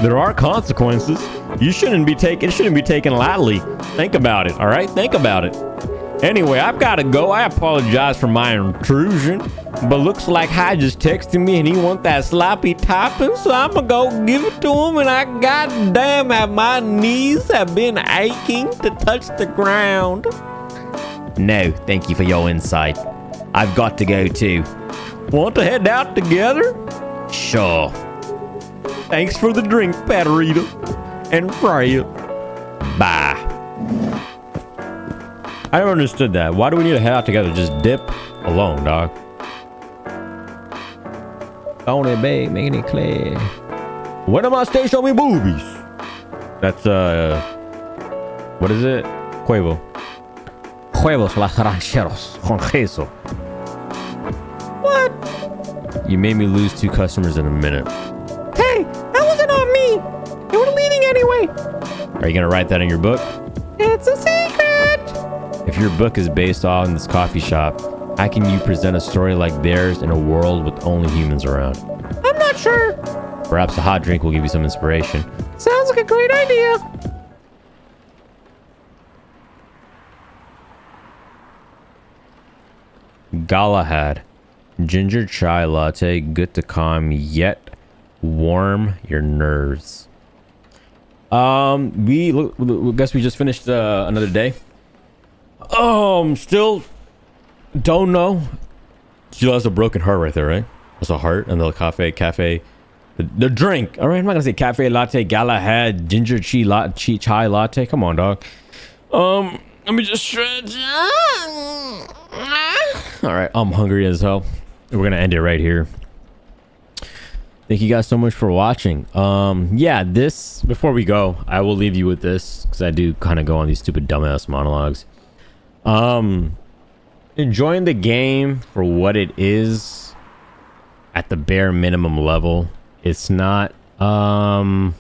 There are consequences. It shouldn't be taken lightly. Think about it, all right? Think about it. Anyway, I've got to go. I apologize for my intrusion, but looks like Hy just texted me and he want that sloppy topping, so I'm gonna go give it to him, and I goddamn have my knees have been aching to touch the ground. No, thank you for your insight. I've got to go too. Want to head out together? Sure. Thanks for the drink, Paterita and Freya. Bye. I never understood that. Why do we need to head out together? Just dip alone, dog. On it, babe, making it clear. When am I stay? Show me boobies. That's what is it? Huevos las rancheros con queso. What? You made me lose 2 customers in a minute. Hey, that wasn't on me. They were leaving anyway. Are you gonna write that in your book? It's a secret. If your book is based on this coffee shop, how can you present a story like theirs in a world with only humans around? I'm not sure. Perhaps a hot drink will give you some inspiration. Sounds like a great idea. Galahad. Ginger chai latte, good to calm yet warm your nerves. Guess we just finished another day. Still don't know. She has a broken heart right there, right? That's a heart, and the cafe, the drink. All right, I'm not gonna say cafe latte, Galahad, ginger chai latte. Come on, dog. Let me just stretch. All right, I'm hungry as hell. We're gonna end it right here. Thank you guys so much for watching. Yeah, this, before we go, I will leave you with this, because I do kind of go on these stupid dumbass monologues. Enjoying the game for what it is at the bare minimum level. It's not something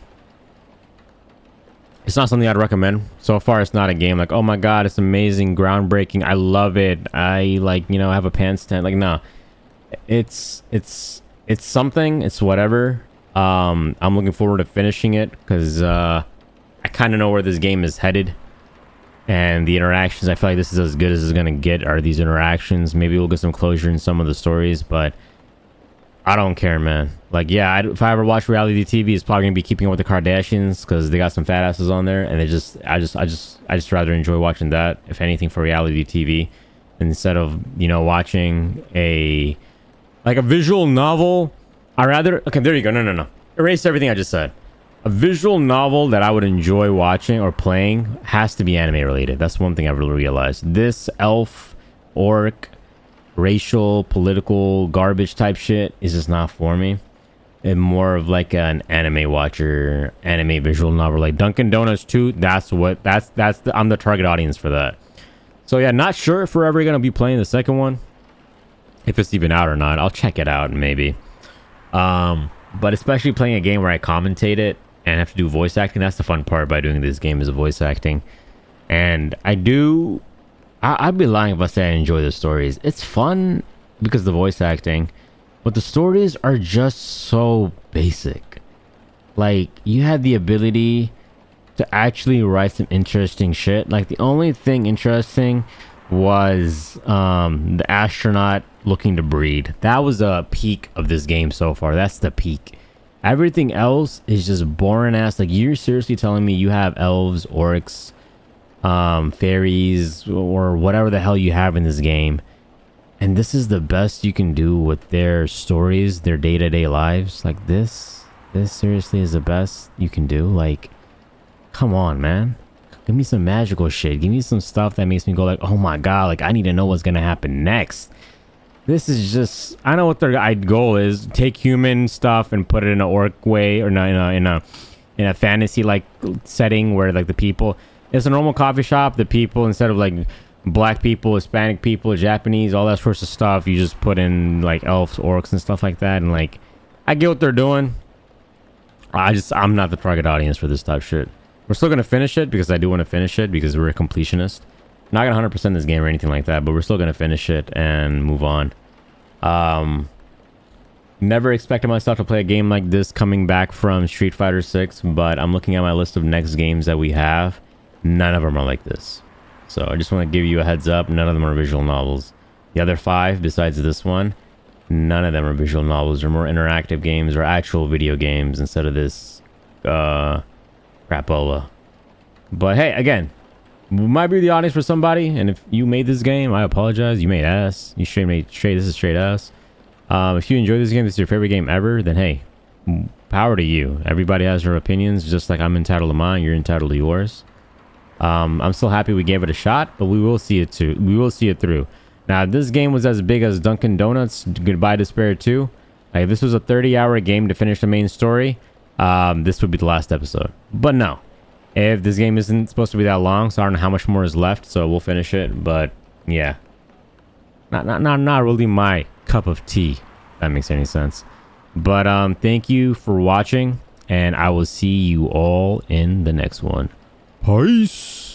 I'd recommend. So far, it's not a game like, oh my god, it's amazing, groundbreaking, I love it, I like, you know, have a pants tent. Like, no, it's something, it's whatever. I'm looking forward to finishing it, because I kind of know where this game is headed, and the interactions, I feel like this is as good as it's gonna get, are these interactions. Maybe we'll get some closure in some of the stories, but I don't care, man. Like, yeah, if I ever watch reality TV, it's probably gonna be Keeping Up with the Kardashians, because they got some fat asses on there, and I just rather enjoy watching that, if anything, for reality TV, instead of, you know, watching a visual novel. I rather, okay, there you go. No. Erase everything I just said. A visual novel that I would enjoy watching or playing has to be anime related. That's one thing I've really realized. This elf, orc, racial, political, garbage type shit is just not for me. And more of like an anime watcher, anime visual novel, like Dunkin' Donuts 2. I'm the target audience for that. So yeah, not sure if we're ever gonna be playing the second one, if it's even out or not. I'll check it out maybe. But especially playing a game where I commentate it and have to do voice acting, that's the fun part by doing this game is the voice acting. And I'd be lying if I say I enjoy the stories. It's fun because of the voice acting. But the stories are just so basic. Like, you had the ability to actually write some interesting shit. Like, the only thing interesting was the astronaut looking to breed. That was a peak of this game so far. That's the peak. Everything else is just boring ass. Like, you're seriously telling me you have elves, orcs, fairies, or whatever the hell you have in this game, and this is the best you can do with their stories, their day-to-day lives? Like, this seriously is the best you can do? Like, come on, man. Give me some magical shit. Give me some stuff that makes me go like, oh my god, like I need to know what's gonna happen next. This is just, I know what their goal is. Take human stuff and put it in an orc way, or not in a fantasy like setting where like the people, it's a normal coffee shop. The people, instead of like black people, Hispanic people, Japanese, all that sorts of stuff, you just put in like elves, orcs, and stuff like that. And like, I get what they're doing. I'm not the target audience for this type of shit. We're still gonna finish it because I do want to finish it because we're a completionist. Not gonna 100% this game or anything like that, but we're still gonna finish it and move on. Never expected myself to play a game like this coming back from Street Fighter 6, but I'm looking at my list of next games that we have. None of them are like this. So I just want to give you a heads up. None of them are visual novels. The other 5, besides this one, none of them are visual novels. They're more interactive games or actual video games instead of this crapola. But hey, again, we might be the audience for somebody, and if you made this game, I apologize. You made ass. You this is straight ass. If you enjoy this game, this is your favorite game ever, then hey, power to you. Everybody has their opinions, just like I'm entitled to mine, you're entitled to yours. I'm still happy we gave it a shot, but we will see it too. We will see it through. Now, if this game was as big as Dunkin' Donuts, Goodbye Despair 2, like if this was a 30-hour game to finish the main story, this would be the last episode. But no, if this game isn't supposed to be that long, so I don't know how much more is left, so we'll finish it. But yeah, not really my cup of tea, if that makes any sense. But thank you for watching, and I will see you all in the next one. Peace.